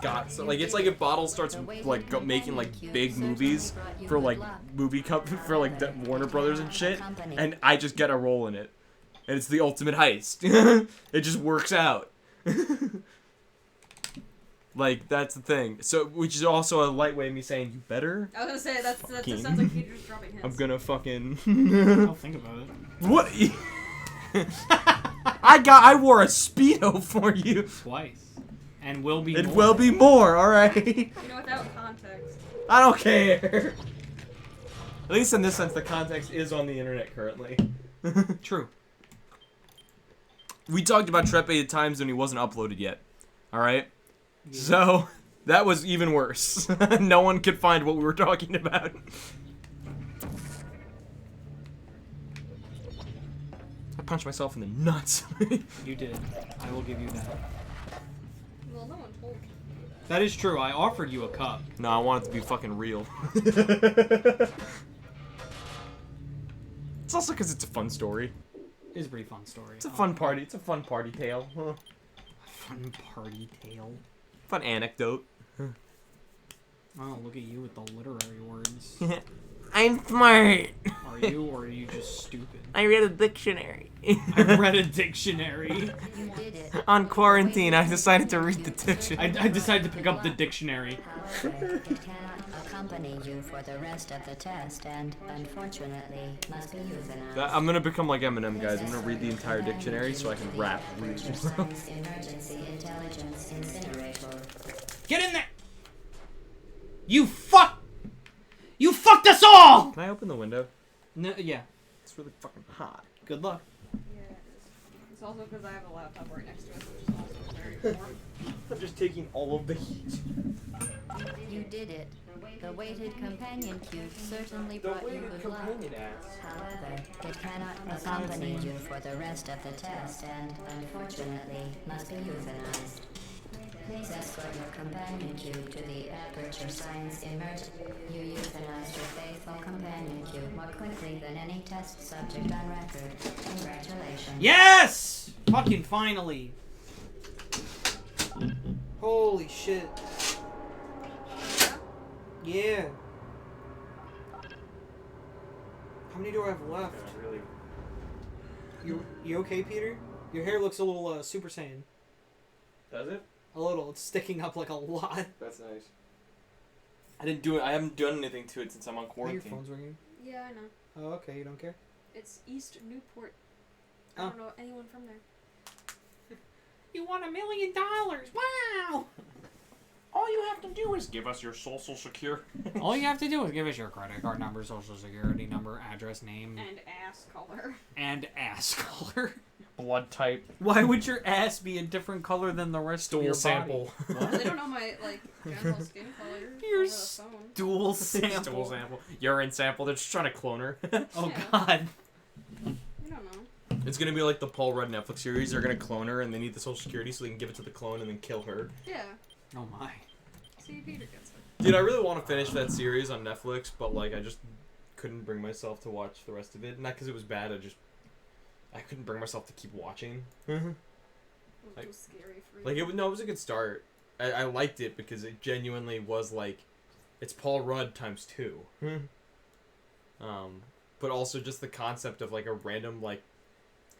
got, so, like, it's like if Bottle starts, like, making, like, big movies for, like, for, like, Warner Brothers and shit, and I just get a role in it. And it's the ultimate heist. It just works out. Like, that's the thing. So, which is also a light way of me saying, you better? I was gonna say, that sounds like Peter's dropping hints. I'm gonna fucking... I'll think about it. What? I wore a Speedo for you. Twice. And will be it more. will be more, alright? You know, without context. I don't care. At least in this sense, the context is on the internet currently. True. We talked about Trepe at times when he wasn't uploaded yet. Alright? Yeah. So, that was even worse. No one could find what we were talking about. I punched myself in the nuts. You did. I will give you that. Well, no one told me. That is true. I offered you a cup. No, I want it to be fucking real. It's also because it's a fun story. It is a pretty fun story. It's a fun party. It's a fun party tale. Huh. Fun party tale. Fun anecdote. Oh, look at you with the literary words. I'm smart. Are you, or are you just stupid? I read a dictionary. I read a dictionary. You did it. On quarantine, I decided to read the dictionary. I decided to pick up the dictionary. However, it cannot accompany you for the rest of the test and, unfortunately, must be euthanized. I'm gonna become like Eminem, guys. I'm gonna read the entire dictionary so I can rap. Science Emergency Intelligence Incinerator. Get in there! You fucked us all! Can I open the window? No, yeah. It's really fucking hot. Good luck. Yeah, it's also because I have a laptop right next to it, which is also very warm. I'm just taking all of the heat. You did it. The weighted companion cube certainly brought you good luck. However, it cannot accompany you for the rest of the test and, unfortunately, must be euthanized. Please escort your companion cube to the Aperture Science Emergency. You euthanized your faithful companion cube more quickly than any test subject on record. Congratulations. Yes! Fucking finally. Holy shit. Yeah. How many do I have left? Really. You okay, Peter? Your hair looks a little Super Saiyan. Does it? A little. It's sticking up like a lot. That's nice. I haven't done anything to it since I'm on Your quarantine. phone's ringing. Yeah, I know. Oh, okay. You don't care? It's East Newport. I Oh. don't know anyone from there. You won $1 million! Wow! All you have to do is give us your social security. All you have to do is give us your credit card number, social security number, address, name. And ass color. And ass color. Blood type. Why would your ass be a different color than the rest of your sample. body? They don't know my, like, general skin color Your over the phone. Stool sample. Stool sample. Urine sample. They're just trying to clone her. Oh, Yeah. God. You don't know. It's gonna be like the Paul Rudd Netflix series. They're gonna clone her, and they need the social security so they can give it to the clone and then kill her. Yeah. Oh, my. See, Peter gets it. Dude, I really want to finish that series on Netflix, but like I just couldn't bring myself to watch the rest of it. Not because it was bad. I couldn't bring myself to keep watching. It was Like- too scary for you. Like it was a good start. I liked it because it genuinely was like, it's Paul Rudd times 2. But also just the concept of like a random like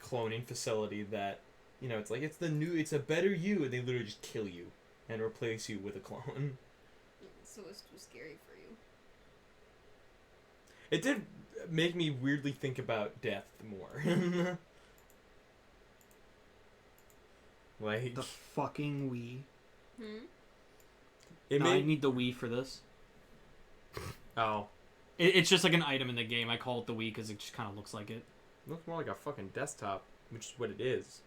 cloning facility that, you know, it's like it's a better you, and they literally just kill you and replace you with a clone. So it's too scary for you. It did make me weirdly think about death more. Like The fucking Wii. it No, I made need the Wii for this. oh, It's just like an item in the game. I call it the Wii because it just kind of looks like it. looks more like a fucking desktop, which is what it is.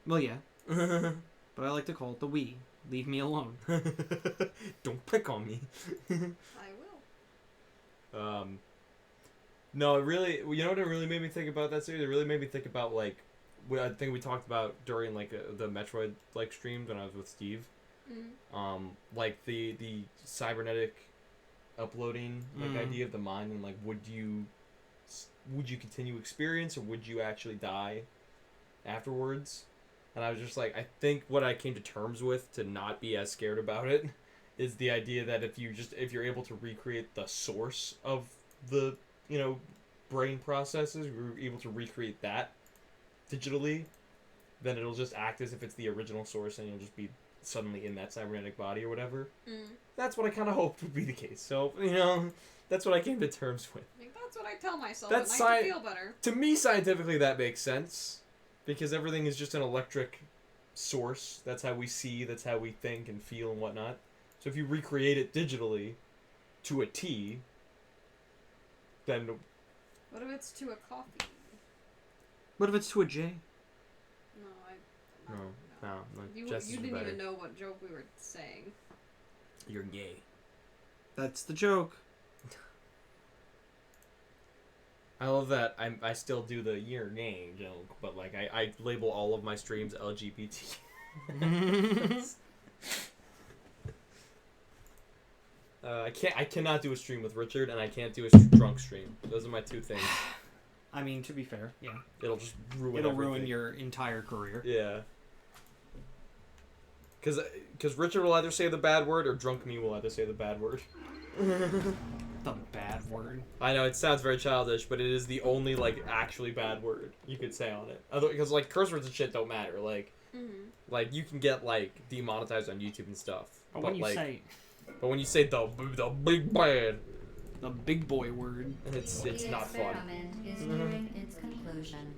Well, yeah. But I like to call it the Wii. Leave me alone. Don't pick on me. I will. No, it really, you know what it really made me think about that series? It really made me think about, like, what I think we talked about during, like, the Metroid, like, streams when I was with Steve. Like, the cybernetic uploading, like, idea of the mind, and, like, would you continue experience, or would you actually die afterwards? And I was just like, I think what I came to terms with to not be as scared about it is the idea that if you're able to recreate the source of the, you know, brain processes, you're able to recreate that digitally, then it'll just act as if it's the original source, and you'll just be suddenly in that cybernetic body or whatever. That's what I kind of hoped would be the case. So, you know, that's what I came to terms with. Like, that's what I tell myself That's at night to feel better. To me, scientifically, that makes sense. Because everything is just an electric source. That's how we see, that's how we think and feel and whatnot. So if you recreate it digitally to a T, then... What if it's to a coffee? What if it's to a J? No. You Jess is didn't better. even know what joke we were saying. You're gay. That's the joke. I love that I still do the you're gay joke, but like I label all of my streams LGBT. I cannot do a stream with Richard, and I can't do a drunk stream. Those are my two things. I mean, to be fair, yeah. It'll just ruin It'll everything. ruin your entire career. Yeah. Because Richard will either say the bad word, or drunk me will either say the bad word. The bad word. I know, it sounds very childish, but it is the only, like, actually bad word you could say on it. Because, like, curse words and shit don't matter. Like, you can get, like, demonetized on YouTube and stuff. But when you like, say... But when you say the big bad... The big boy word. It's not fun. The experiment is nearing its conclusion.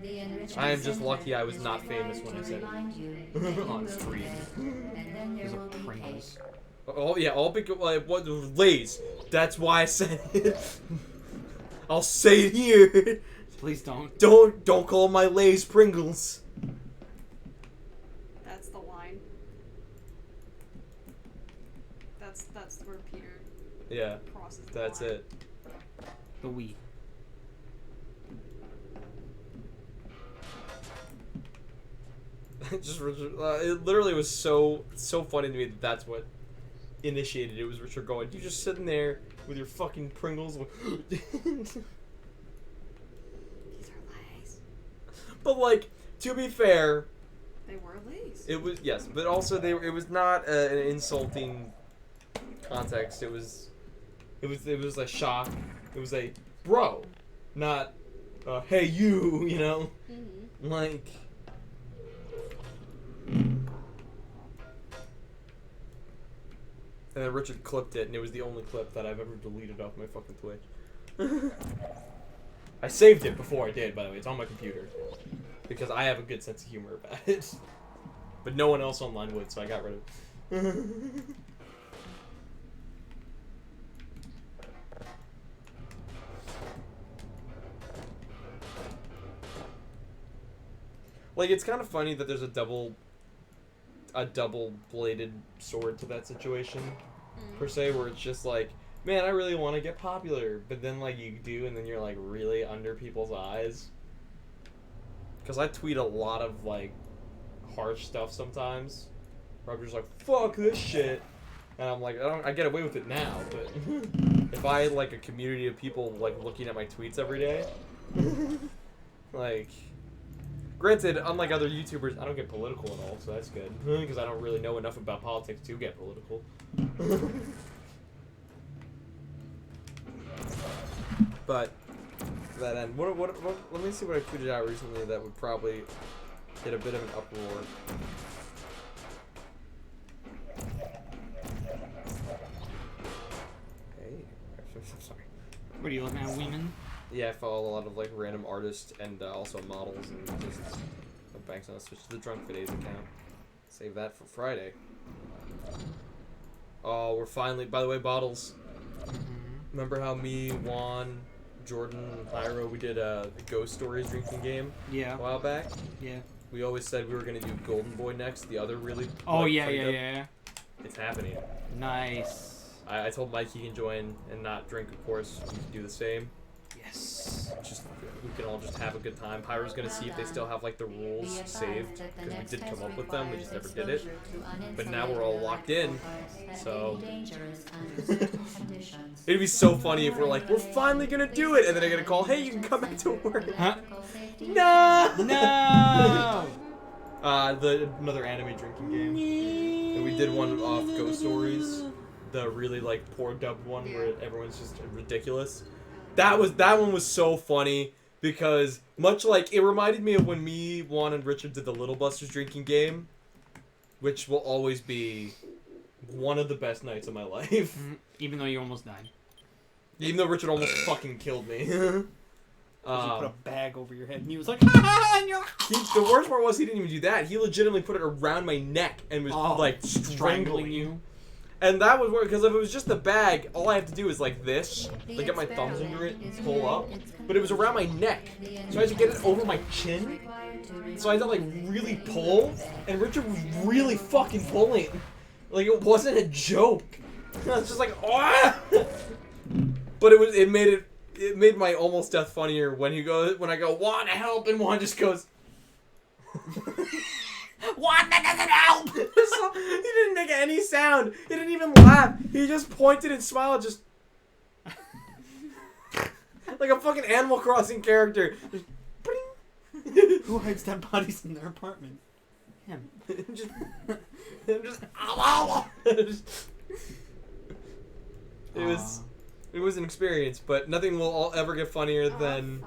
The enrichment I am just center lucky I was is not famous required when I to said it. remind you that you On will be screen. dead, and then there There's a will be Pringles. cake. Oh, yeah, all big... what? Lay's. That's why I said it. I'll say it here. Please don't. Don't call my Lay's Pringles. That's the line. That's where Peter Yeah, crosses the that's line. it. The Wii. Just Richard, it literally was so funny to me that that's what initiated it. Was Richard going, you just sitting there with your fucking Pringles. These are Lays. But like, to be fair, They were Lays. it was, yes, but also it was not an insulting context. It was a shock. It was a bro, not hey you, you know, like. And then Richard clipped it, and it was the only clip that I've ever deleted off my fucking Twitch. I saved it before I did, by the way. It's on my computer. Because I have a good sense of humor about it. But no one else online would, so I got rid of it. Like, it's kind of funny that there's a double-bladed sword to that situation, per se, where it's just like, man, I really want to get popular, but then, like, you do, and then you're, like, really under people's eyes. Because I tweet a lot of, like, harsh stuff sometimes, where I'm just like, fuck this shit, and I'm like, I get away with it now, but if I had, like, a community of people, like, looking at my tweets every day, like... Granted, unlike other YouTubers, I don't get political at all, so that's good. Because I don't really know enough about politics to get political. But, to that end, what, let me see what I tweeted out recently that would probably get a bit of an uproar. Hey, I'm sorry. What are you looking at, Weeman? Yeah, I follow a lot of like random artists and also models and just banks on a switch to the Drunk for Days account. Save that for Friday. Oh, we're finally. By the way, Bottles. Remember how me, Juan, Jordan, and Hyro, we did a Ghost Stories drinking game? Yeah. A while back. Yeah. We always said we were gonna do Golden Boy next. The other really. Oh like, yeah. It's happening. Nice. I told Mike he can join and not drink, of course. We can do the same. Yes. Just we can all just have a good time. Pyro's gonna see if they still have like the rules saved because we did come up with them, we just never did it. But now we're all locked in, so it'd be so funny if we're like, we're finally gonna do it, and then they're gonna call, hey, you can come back to work. Huh? No. No. Another anime drinking game, and we did one off Ghost Stories, the really like poor dubbed one where everyone's just ridiculous. That one was so funny because much like it reminded me of when me, Juan, and Richard did the Little Busters drinking game, which will always be one of the best nights of my life. Even though you almost died. Even though Richard almost fucking killed me. You put a bag over your head and he was like, the worst part was he didn't even do that. He legitimately put it around my neck and was like strangling you. And that was where, because if it was just the bag, all I have to do is like this, like get my thumbs under it and pull up. But it was around my neck, so I had to get it over my chin. So I had to like really pull, and Richard was really fucking pulling. Like it wasn't a joke. I was just like, oh! But it made my almost death funnier when I go, Juan, help, and Juan just goes. What? That doesn't help! He didn't make any sound. He didn't even laugh. He just pointed and smiled, just like a fucking Animal Crossing character. Who hides dead bodies in their apartment? Him. just it was an experience, but nothing will ever get funnier than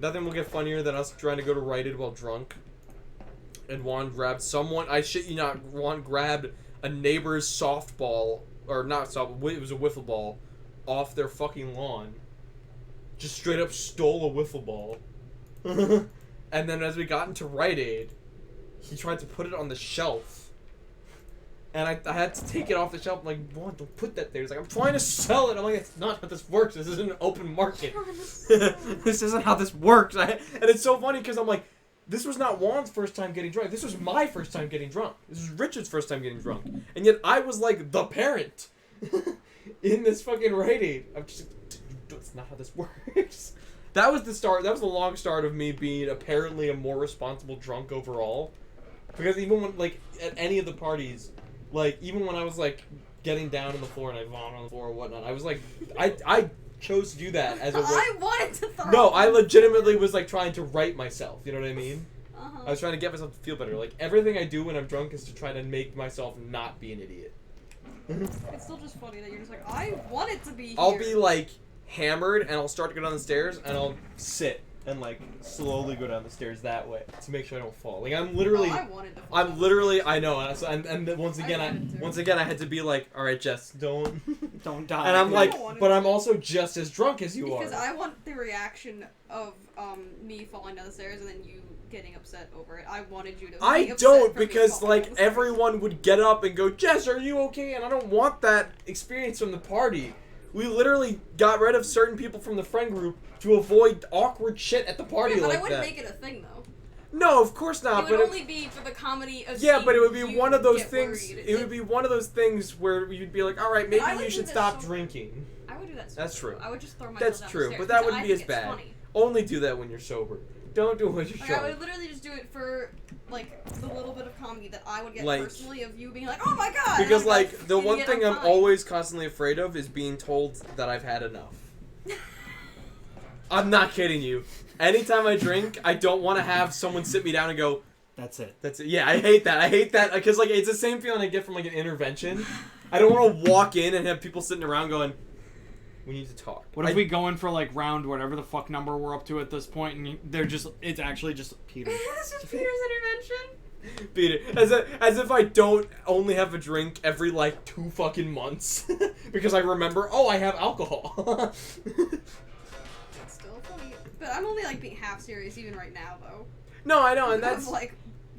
nothing will get funnier than us trying to go to Rite Aid while drunk. And Juan grabbed someone, I shit you not, Juan grabbed a neighbor's softball, or not softball, it was a wiffle ball, off their fucking lawn. Just straight up stole a wiffle ball. And then as we got into Rite Aid, he tried to put it on the shelf. And I had to take it off the shelf. I'm like, Juan, don't put that there. He's like, I'm trying to sell it. I'm like, that's not how this works. This isn't an open market. This isn't how this works. And it's so funny because I'm like, this was not Juan's first time getting drunk. This was my first time getting drunk. This was Richard's first time getting drunk. And yet I was like the parent in this fucking Rite Aid. I'm just like, that's not how this works. That was the start. That was the long start of me being apparently a more responsible drunk overall. Because even when, like, at any of the parties, like, even when I was, like, getting down on the floor and I vomited on the floor or whatnot, I was like, I chose to do that as a way. I wanted to throw. No, I legitimately was like trying to right myself. You know what I mean? Uh-huh. I was trying to get myself to feel better. Like everything I do when I'm drunk is to try to make myself not be an idiot. It's still just funny that you're just like, I wanted to be here. I'll be like hammered and I'll start to go down the stairs and I'll sit and like slowly go down the stairs that way to make sure I don't fall. Like I'm literally, I wanted to fall. I'm literally, I know, and once again I had to be like, all right, Jess, don't die. And I'm like, but I'm also just as drunk as you are. Because I want the reaction of me falling down the stairs and then you getting upset over it. I wanted you to. I don't, because like everyone would get up and go, Jess, are you okay? And I don't want that experience from the party. We literally got rid of certain people from the friend group to avoid awkward shit at the party but like that. I wouldn't make it a thing though. No, of course not. It would only be for the comedy of. Yeah, but it would be one of those things. Worried. It would be one of those things where you'd be like, all right, maybe you should stop drinking. I would do that. That's true. I would just throw myself That's down true, the but stairs that wouldn't be because as I think bad. it's funny. Only do that when you're sober. Don't do it when you're Like, drunk. I would literally just do it for like the little bit of comedy that I would get Like- personally of you being like, oh my god. Because and I'm like the one idiot, thing I'm fine. always constantly afraid of is being told that I've had enough. I'm not kidding you. Anytime I drink, I don't want to have someone sit me down and go, That's it. that's it. Yeah, I hate that. I hate that because like it's the same feeling I get from like an intervention. I don't want to walk in and have people sitting around going, we need to talk. What if we go in for like round whatever the fuck number we're up to at this point, and it's actually just Peter. This is Peter's intervention. Peter, as if I don't only have a drink every like 2 fucking months because I remember, oh, I have alcohol. It's still funny, but I'm only like being half serious even right now though. No, I know, and Because, that's like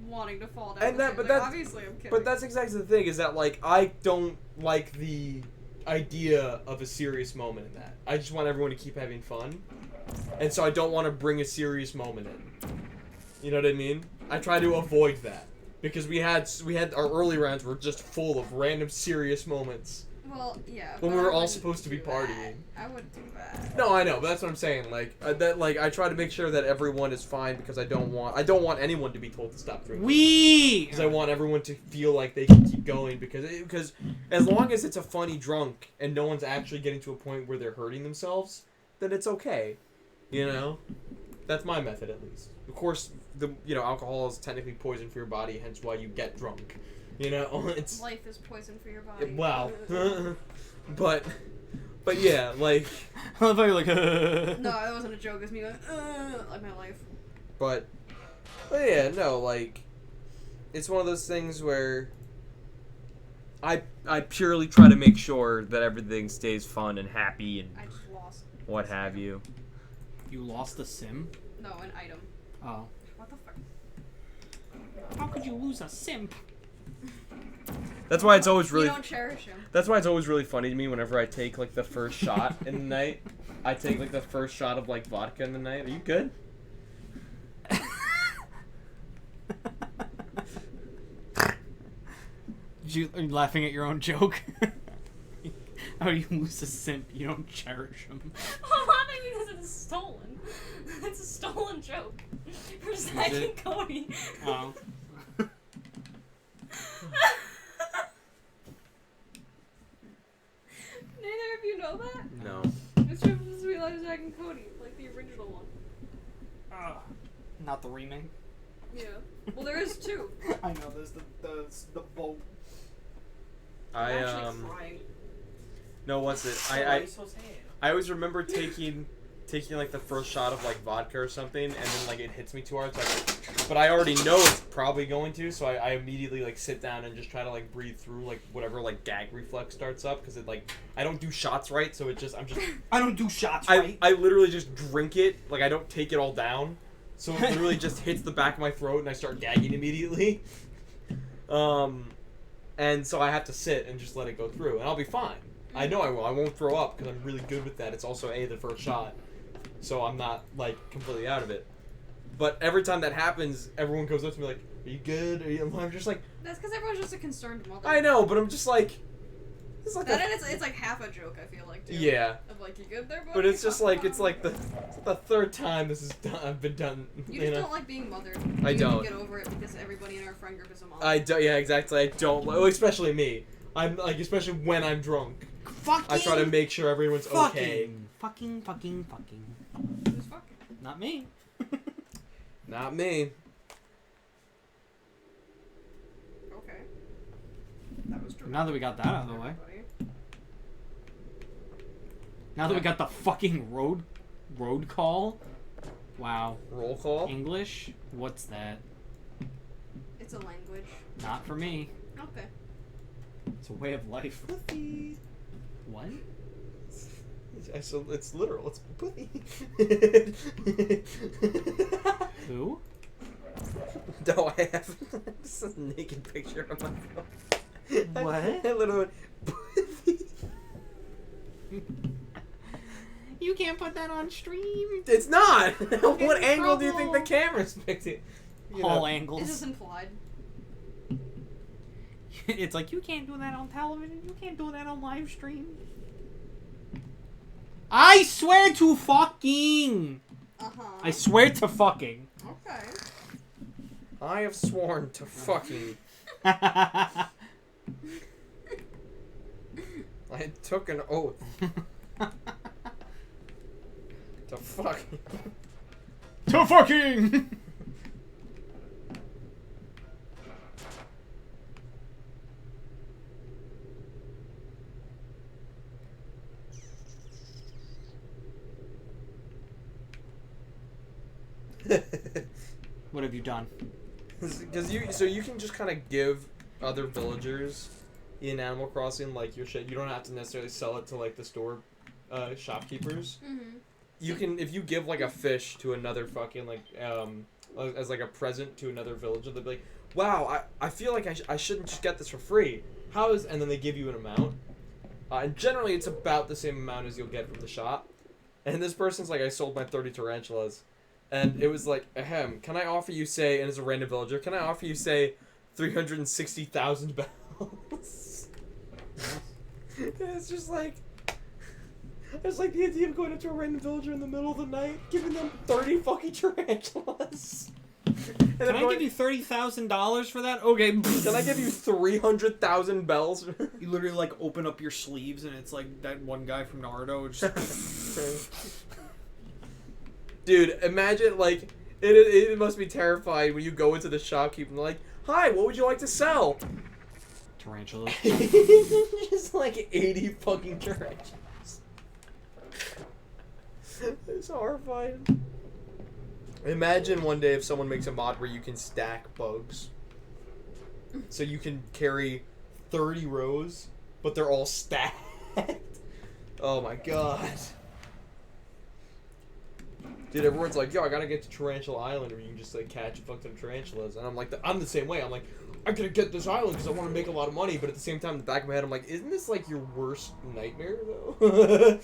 wanting to fall down. and the that, stairs. but Like, that's obviously I'm kidding. but that's exactly the thing is that like I don't like the idea of a serious moment in that. I just want everyone to keep having fun, and so I don't want to bring a serious moment in. You know what I mean? I try to avoid that because we had our early rounds were just full of random serious moments. Well, yeah. When but we were I all wouldn't supposed to be do partying. that. I wouldn't do that. No, I know, but that's what I'm saying. Like I try to make sure that everyone is fine because I don't want anyone to be told to stop drinking. Because I want everyone to feel like they can keep going because as long as it's a funny drunk and no one's actually getting to a point where they're hurting themselves, then it's okay. You know, that's my method at least. Of course, alcohol is technically poison for your body, hence why you get drunk. You know, it's Life is poison for your body. wow, but yeah, like. I love how you're like. No, that wasn't a joke. It's me going, like my life. But yeah, no, like, it's one of those things where I purely try to make sure that everything stays fun and happy and I just lost. what have you. You lost a sim? No, an item. Oh. What the fuck? How could you lose a simp? That's why it's always really. You don't cherish him. That's why it's always really funny to me whenever I take like the first shot in the night. I take like the first shot of like vodka in the night. Are you good? Are you laughing at your own joke? How do you lose a simp? You don't cherish him. I'm laughing because it's stolen. It's a stolen joke. For Zach and Cody. Oh. Neither of you know that? No. It's from We Love Zach and Cody, like the original one. Not the remake. Yeah. Well, there is two. I know. There's the boat. I I'm actually crying. No, what's it? I always remember taking like the first shot of like vodka or something, and then like it hits me too hard. So but I already know it's probably going to, so I immediately like sit down and just try to like breathe through like whatever like gag reflex starts up because it like I don't do shots right, so I don't do shots right. I literally just drink it, like I don't take it all down, so it literally just hits the back of my throat and I start gagging immediately. And so I have to sit and just let it go through, and I'll be fine. I know I will. I won't throw up because I'm really good with that. It's also the first shot, so I'm not like completely out of it. But every time that happens, everyone goes up to me like, "Are you good?" I'm just like, That's because everyone's just a concerned mother. I know, but I'm just like, it's like it's like half a joke. I feel like too. yeah. Of like, you good there, buddy? But it's just Come like on. it's like the third time this is done. I've been done. You just don't like being mothered. I You don't. Get over it because everybody in our friend group is a mom. I don't. Yeah, exactly. I don't. Well, especially me. I'm like, especially when I'm drunk. I try to make sure everyone's okay. Fucking. Who's fucking? Not me. Not me. Okay. That was true. Now that we got that out of the way. Now that we got the fucking road call. Wow. Roll call. English? What's that? It's a language. Not for me. Okay. It's a way of life. Pussy. What? It's literal. It's pussy. Who? No, I have this is a naked picture of my phone. What? I literally pussy. You can't put that on stream. It's not. What in angle do you think the trouble. camera's picking? You All know. angles. It isn't implied. It's like, you can't do that on television. You can't do that on live stream. I swear to fucking. I swear to fucking. Okay. I have sworn to fucking. To I took an oath to fucking. fucking. What have you done? Because you can just kind of give other villagers in Animal Crossing like your shit. You don't have to necessarily sell it to like the store shopkeepers. Mm-hmm. You can, if you give like a fish to another fucking like as like a present to another villager, they'll be like, wow, I feel like I shouldn't just get this for free. How is, and then they give you an amount. And generally it's about the same amount as you'll get from the shop. And this person's like, I sold my 30 tarantulas. And it was like, ahem, can I offer you, say, and as a random villager, can I offer you, say, 360,000 bells? It's just like, it's like the idea of going up to a random villager in the middle of the night, giving them 30 fucking tarantulas. And Can I give you $30,000 for that? Okay. Can I give you 300,000 bells? You literally like open up your sleeves and it's like that one guy from Naruto. Just Dude, imagine, like, it must be terrifying when you go into the shopkeeper and they're like, hi, what would you like to sell? tarantulas. Just like 80 fucking tarantulas. It's horrifying. Imagine one day if someone makes a mod where you can stack bugs. So you can carry 30 rows, but they're all stacked. Oh my god. Dude, everyone's like, yo, I gotta get to Tarantula Island where you can just like catch a fuck ton of tarantulas. And I'm like, I'm the same way. I'm like, I gotta get this island because I want to make a lot of money. But at the same time, in the back of my head, I'm like, isn't this like your worst nightmare though?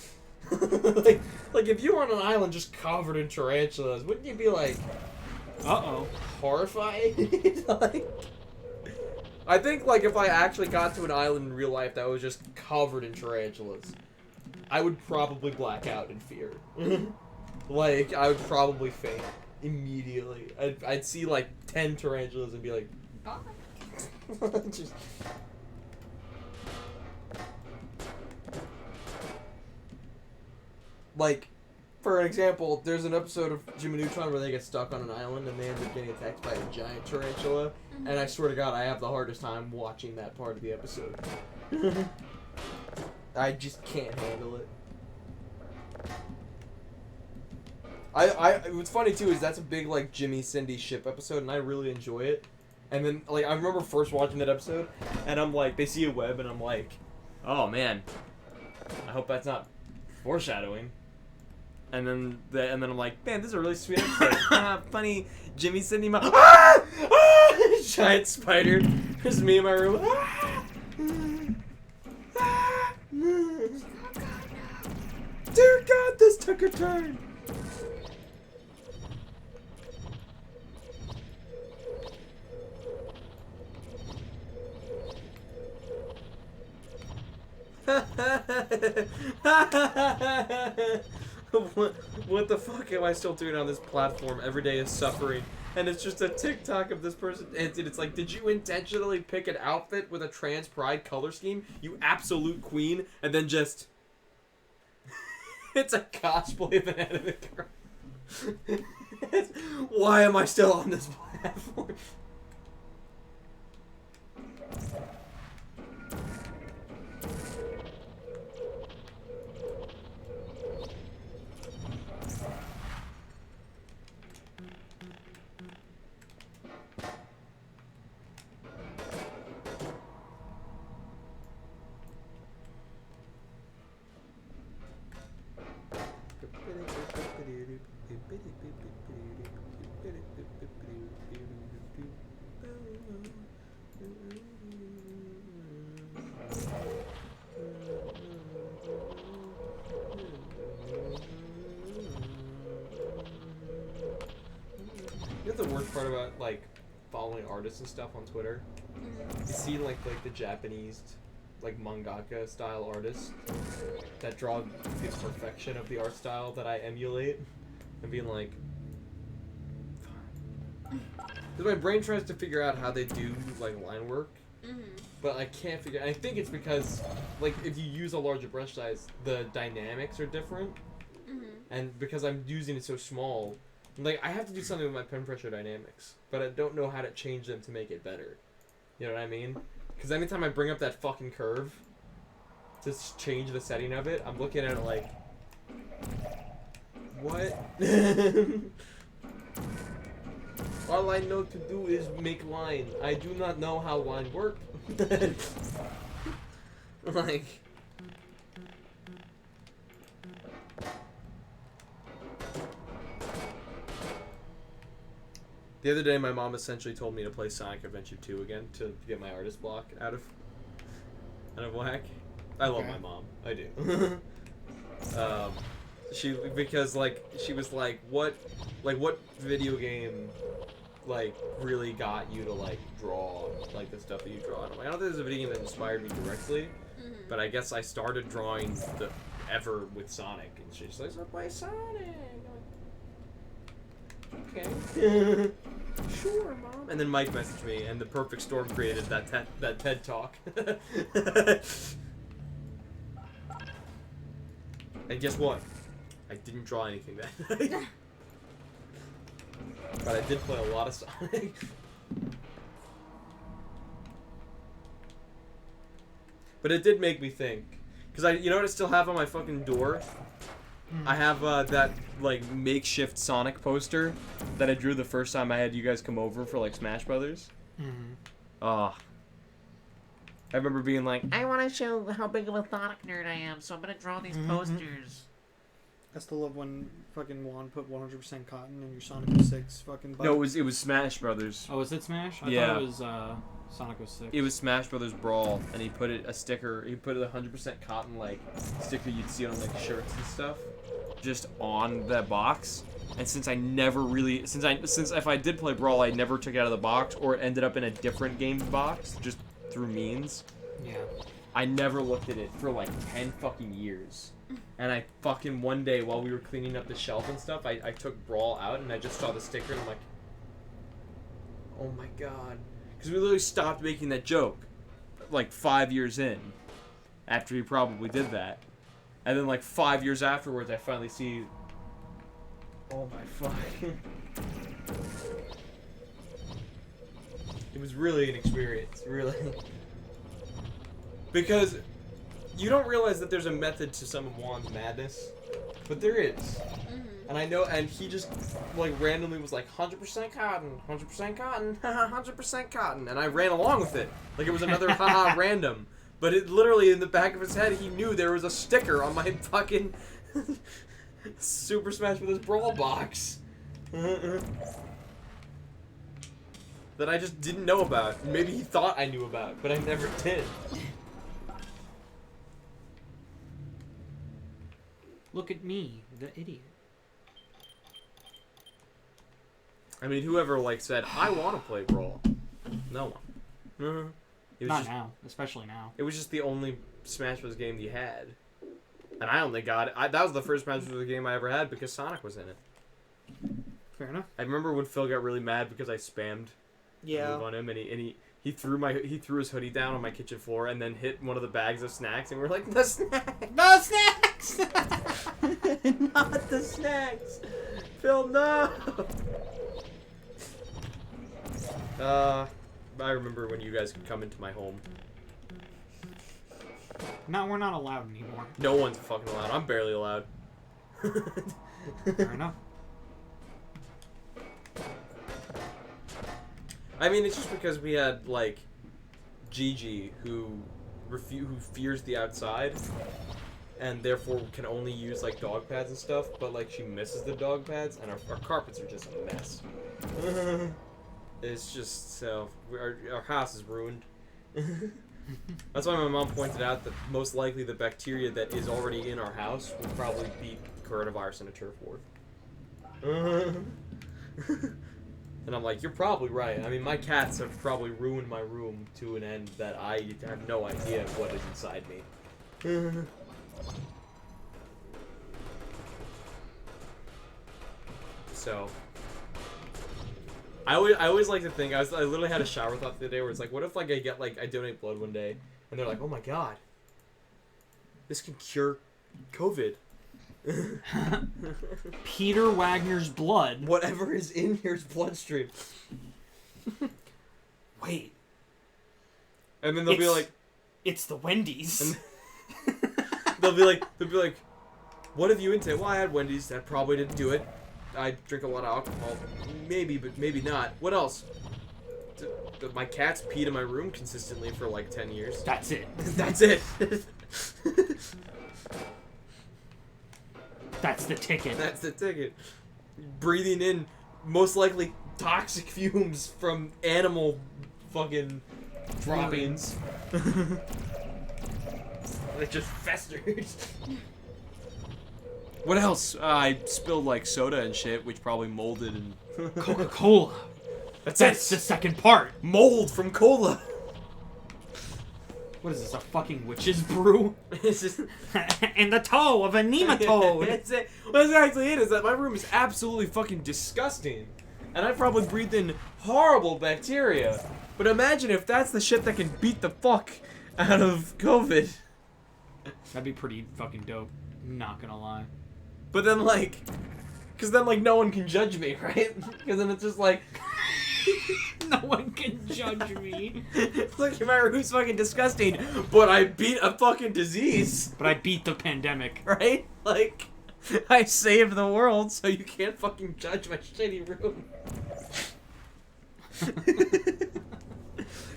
like if you were on an island just covered in tarantulas, wouldn't you be like, horrified? Like, I think like if I actually got to an island in real life that was just covered in tarantulas, I would probably black out in fear. Like, I would probably faint immediately. I'd see like 10 tarantulas and be like, just... Like, for an example, there's an episode of Jimmy Neutron where they get stuck on an island and they end up getting attacked by a giant tarantula. Mm-hmm. And I swear to God, I have the hardest time watching that part of the episode. I just can't handle it. What's funny too is that's a big like Jimmy Cindy ship episode and I really enjoy it. And then like I remember first watching that episode and I'm like, they see a web and I'm like, oh man, I hope that's not foreshadowing. And then I'm like, man, this is a really sweet episode. Funny Jimmy Cindy giant spider. There's me in my room. Dear God, this took a turn. What the fuck am I still doing on this platform? Every day is suffering. And it's just a TikTok of this person. And it's like, did you intentionally pick an outfit with a trans pride color scheme? You absolute queen. And then just... it's a cosplay of an anime girl. Why am I still on this platform? You know the worst part about like following artists and stuff on Twitter? You see like the Japanese like mangaka style artists that draw the perfection of the art style that I emulate and being like, because my brain tries to figure out how they do like line work, but I can't figure. I think it's because like if you use a larger brush size, the dynamics are different, and because I'm using it so small, like I have to do something with my pen pressure dynamics, but I don't know how to change them to make it better. You know what I mean? Because anytime I bring up that fucking curve to change the setting of it, I'm looking at it like, what? All I know to do is make line. I do not know how line work. Like, the other day my mom essentially told me to play Sonic Adventure 2 again to get my artist block out of whack. I love my mom. I do. Because like she was like what video game like really got you to like draw like the stuff that you draw? And I'm like, I don't think there's a video game that inspired me directly, but I guess I started drawing ever with Sonic, and she's like, so play Sonic. Okay. Sure, Mom. And then Mike messaged me, and the perfect storm created that TED Talk. And guess what? I didn't draw anything that night. But I did play a lot of Sonic. But it did make me think. Because you know what I still have on my fucking door? I have that like makeshift Sonic poster that I drew the first time I had you guys come over for like Smash Brothers. I remember being like, I want to show how big of a Sonic nerd I am, so I'm gonna draw these posters. I still love when fucking Juan put 100% cotton in your Sonic 06 fucking butt. no, it was Smash Brothers. Oh, was it Smash? I Yeah. thought it was Sonic 06. It was Smash Brothers Brawl, and he put a sticker. He put a 100% cotton like sticker you'd see on like shirts and stuff, just on that box. And since I never really, since if I did play Brawl, I never took it out of the box, or it ended up in a different game box, just through means. Yeah. I never looked at it for like 10 fucking years. And I fucking one day while we were cleaning up the shelf and stuff, I took Brawl out and I just saw the sticker and I'm like, oh my god. Because we literally stopped making that joke like 5 years in after we probably did that. And then like 5 years afterwards, I finally see, oh my fuck. It was really an experience, really. Because you don't realize that there's a method to some of Juan's madness, but there is. And I know, and he just like randomly was like 100% cotton, 100% cotton, haha, 100% cotton, and I ran along with it like it was another haha random. But it literally in the back of his head, he knew there was a sticker on my fucking Super Smash Bros. Brawl box that I just didn't know about. Maybe he thought I knew about, but I never did. Look at me, the idiot. I mean, whoever like said, I want to play Brawl. No one. It was Not just, now, especially now. It was just the only Smash Bros. Game you had. And I only got it. That was the first Smash Bros. Game I ever had because Sonic was in it. Fair enough. I remember when Phil got really mad because I spammed a move on him, and he threw his hoodie down on my kitchen floor and then hit one of the bags of snacks, and we're like, the snacks! No snacks! Not the snacks! Phil, no! I remember when you guys could come into my home. No, we're not allowed anymore. No one's fucking allowed. I'm barely allowed. Fair enough. I mean, it's just because we had, like, Gigi, who fears the outside. and therefore can only use like dog pads and stuff. But like she misses the dog pads, and our carpets are just a mess. It's just so our house is ruined. That's why my mom pointed out that most likely the bacteria that is already in our house will probably beat coronavirus in a turf war. And I'm like, you're probably right. I mean, my cats have probably ruined my room to an end that I have no idea what is inside me. So, I always like to think, I literally had a shower thought the other day where it's like, what if like I donate blood one day, and they're like, oh my god, this can cure COVID. Peter Wagner's blood. Whatever is in here's bloodstream. Wait. And then they'll be like, it's the Wendy's. they'll be like, what have you into? Well, I had Wendy's. That probably didn't do it. I drink a lot of alcohol. Maybe, but maybe not. What else? My cats peed in my room consistently for like 10 years. That's it. That's it. That's the ticket. That's the ticket. Breathing in most likely toxic fumes from animal fucking droppings. It just festered. What else? I spilled like soda and shit, which probably molded and Coca-Cola. That's the second part. Mold from cola. What is this, a fucking witch's brew? It's just And the toe of a nematode. That's it. Well, that's actually it. Is that my room is absolutely fucking disgusting, and I probably breathed in horrible bacteria. But imagine if that's the shit that can beat the fuck out of COVID. That'd be pretty fucking dope. Not gonna lie. But then like, cause then like no one can judge me, right? Cause then it's just like. No one can judge me. Look, my room's fucking disgusting, but I beat a fucking disease. But I beat the pandemic. Right? Like, I saved the world, so you can't fucking judge my shitty room.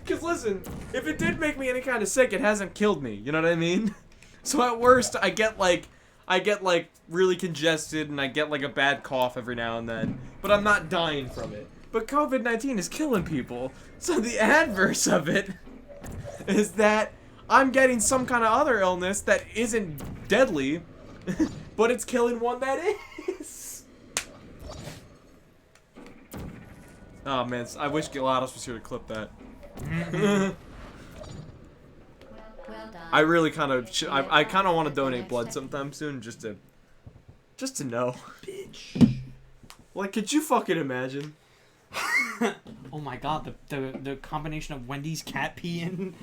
Because listen, if it did make me any kind of sick, it hasn't killed me. You know what I mean? So at worst, I get like really congested and I get like a bad cough every now and then, but I'm not dying from it. But COVID-19 is killing people. So the adverse of it is that I'm getting some kind of other illness that isn't deadly, but it's killing one that is. Oh man, I wish Galados was here to clip that. Well done. I really kind of, I kind of want to donate blood sometime soon, just to know. Bitch. Like, could you fucking imagine? Oh my god, the combination of Wendy's cat pee and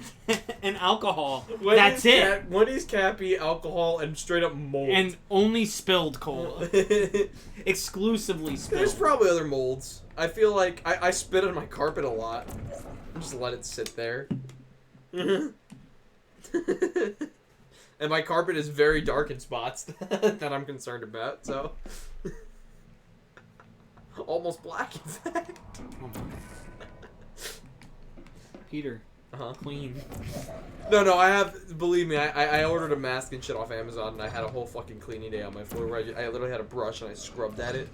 alcohol. Wendy's That's it. Wendy's cat pee, alcohol, and straight up mold. And only spilled cola. Exclusively spilled. There's probably other molds. I feel like I spit on my carpet a lot. Just let it sit there. And my carpet is very dark in spots that I'm concerned about, so. Almost black, in fact. Oh my god. Peter. Clean. No, I have, believe me, I ordered a mask and shit off Amazon, and I had a whole fucking cleaning day on my floor where I literally had a brush and I scrubbed at it.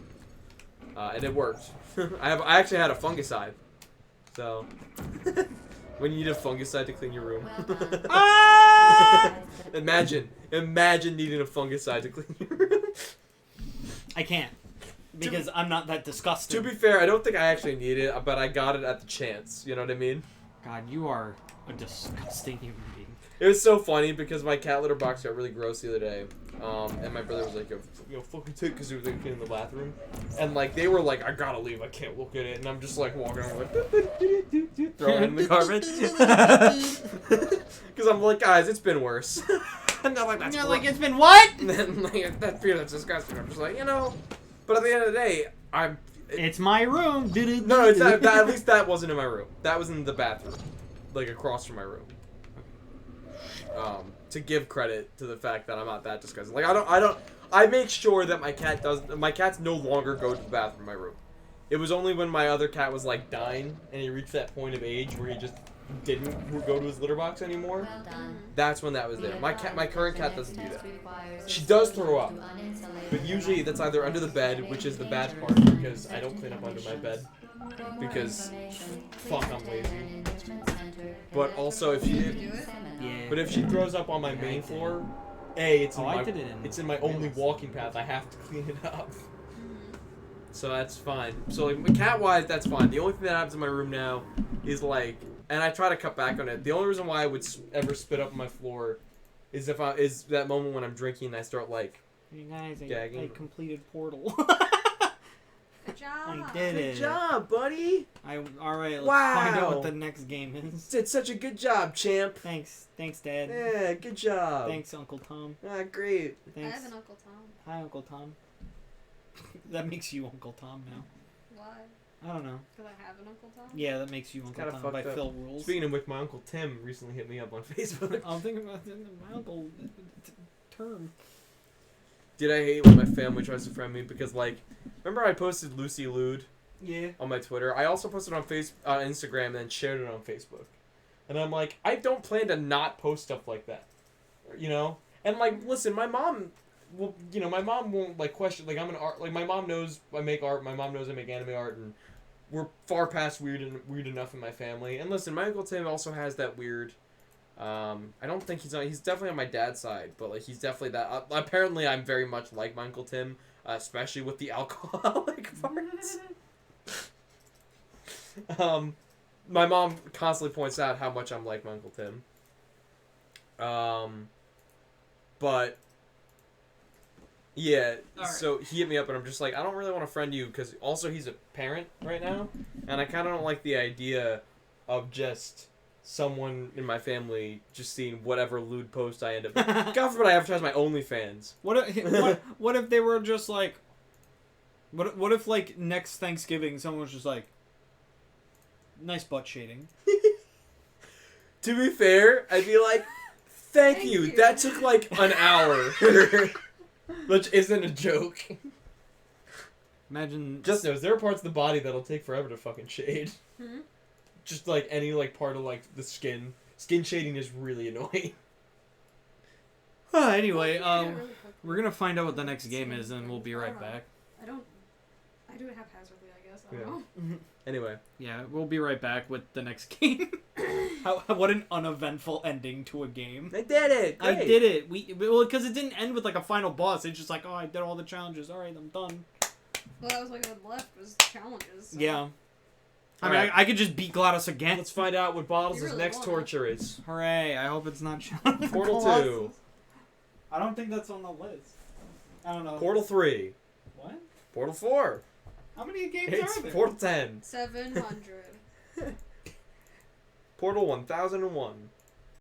And it worked. I actually had a fungicide. So, when you need a fungicide to clean your room. Well done. Imagine needing a fungicide to clean your room. I can't. Because I'm not that disgusting. To be fair, I don't think I actually need it, but I got it at the chance. You know what I mean? God, you are a disgusting human being. It was so funny because my cat litter box got really gross the other day. And my brother was like, yo, fucking take, because he was like cleaning the bathroom. And like, they were like, I gotta leave, I can't look at it. And I'm just like walking around like, throw it in the garbage. Because I'm like, guys, it's been worse. And they're like, that's You're gross. like, it's been what? And then like, that's disgusting. I'm just like, you know. But at the end of the day, It's my room. No, it's not, at least that wasn't in my room. That was in the bathroom, like across from my room. To give credit to the fact that I'm not that disgusting. Like I make sure that my cats no longer go to the bathroom in my room. It was only when my other cat was like dying and he reached that point of age where he just didn't go to his litter box anymore, Well done. that's when that was Be there. My advised current the cat next doesn't do test that. requires She does assistance throw up, to uninsulate but the usually device. that's either under the bed, This which is the may bad be part dangerous because I don't under clean up under my certain bed. conditions. For more because information, fuck, please I'm attend lazy. an enrichment center But also if she seminar. Yeah. But if she throws up on my Yeah, I main did. floor, it's in Oh, I my did it in it's in my only Willis. walking path. I have to clean it up. So that's fine. So like cat wise, that's fine. The only thing that happens in my room now is like, and I try to cut back on it. The only reason why I would ever spit up on my floor is is that moment when I'm drinking and I start like You guys, I gagging. completed Portal. Good job. I did it. Good job, buddy. All right, let's Wow. find out what the next game is. Did such a good job, champ. Thanks, Dad. Yeah, good job. Thanks, Uncle Tom. Ah, great. I Thanks. have an Uncle Tom. Hi, Uncle Tom. That makes you Uncle Tom now. Why? I don't know. Because I have an Uncle Tom? Yeah, that makes you Uncle kinda Tom fucked by up. Phil Rules. Speaking of which, my uncle Tim recently hit me up on Facebook. I'm thinking about my uncle term. Dude, I hate when my family tries to friend me because, like, remember I posted Lucy Lude Yeah. on my Twitter? I also posted on Instagram and then shared it on Facebook. And I'm like, I don't plan to not post stuff like that. You know? And, like, listen, my mom... Well, you know, my mom won't, like, question... Like, I'm an art... Like, my mom knows I make art. My mom knows I make anime art. And we're far past weird enough in my family. And listen, my Uncle Tim also has that weird... I don't think he's definitely on my dad's side, but like he's definitely that. Apparently, I'm very much like my Uncle Tim, especially with the alcoholic parts. My mom constantly points out how much I'm like my Uncle Tim. But yeah, All right. so he hit me up, and I'm just like, I don't really want to friend you because also he's a parent right now, and I kind of don't like the idea of just someone in my family just seeing whatever lewd post I end up. God forbid I advertise my OnlyFans. What if they were just like, what if like next Thanksgiving someone was just like, nice butt shading. To be fair, I'd be like, thank you. That took like an hour. Which isn't a joke. Imagine. Just knows there are parts of the body that'll take forever to fucking shade. Hmm? Just like any like part of like the skin. Skin shading is really annoying. Anyway, Really quick. we're gonna find out what the next game is, and we'll be right back. I do it haphazardly, I guess. I Yeah. don't know. Anyway. Yeah, we'll be right back with the next game. What an uneventful ending to a game. I did it! I Great. did it. Well, because it didn't end with like a final boss. It's just like, oh, I did all the challenges. All right, I'm done. Well, that was what I had left was challenges. So. Yeah. I mean, Alright. I could just beat GLaDOS again. Let's find out what Bottles' You really next wanna. torture is. Hooray! I hope it's not Shadow Portal Colossus. 2. I don't think that's on the list. I don't know. Portal 3. What? Portal 4. How many games It's are there? Portal 10. 700. Portal 1001.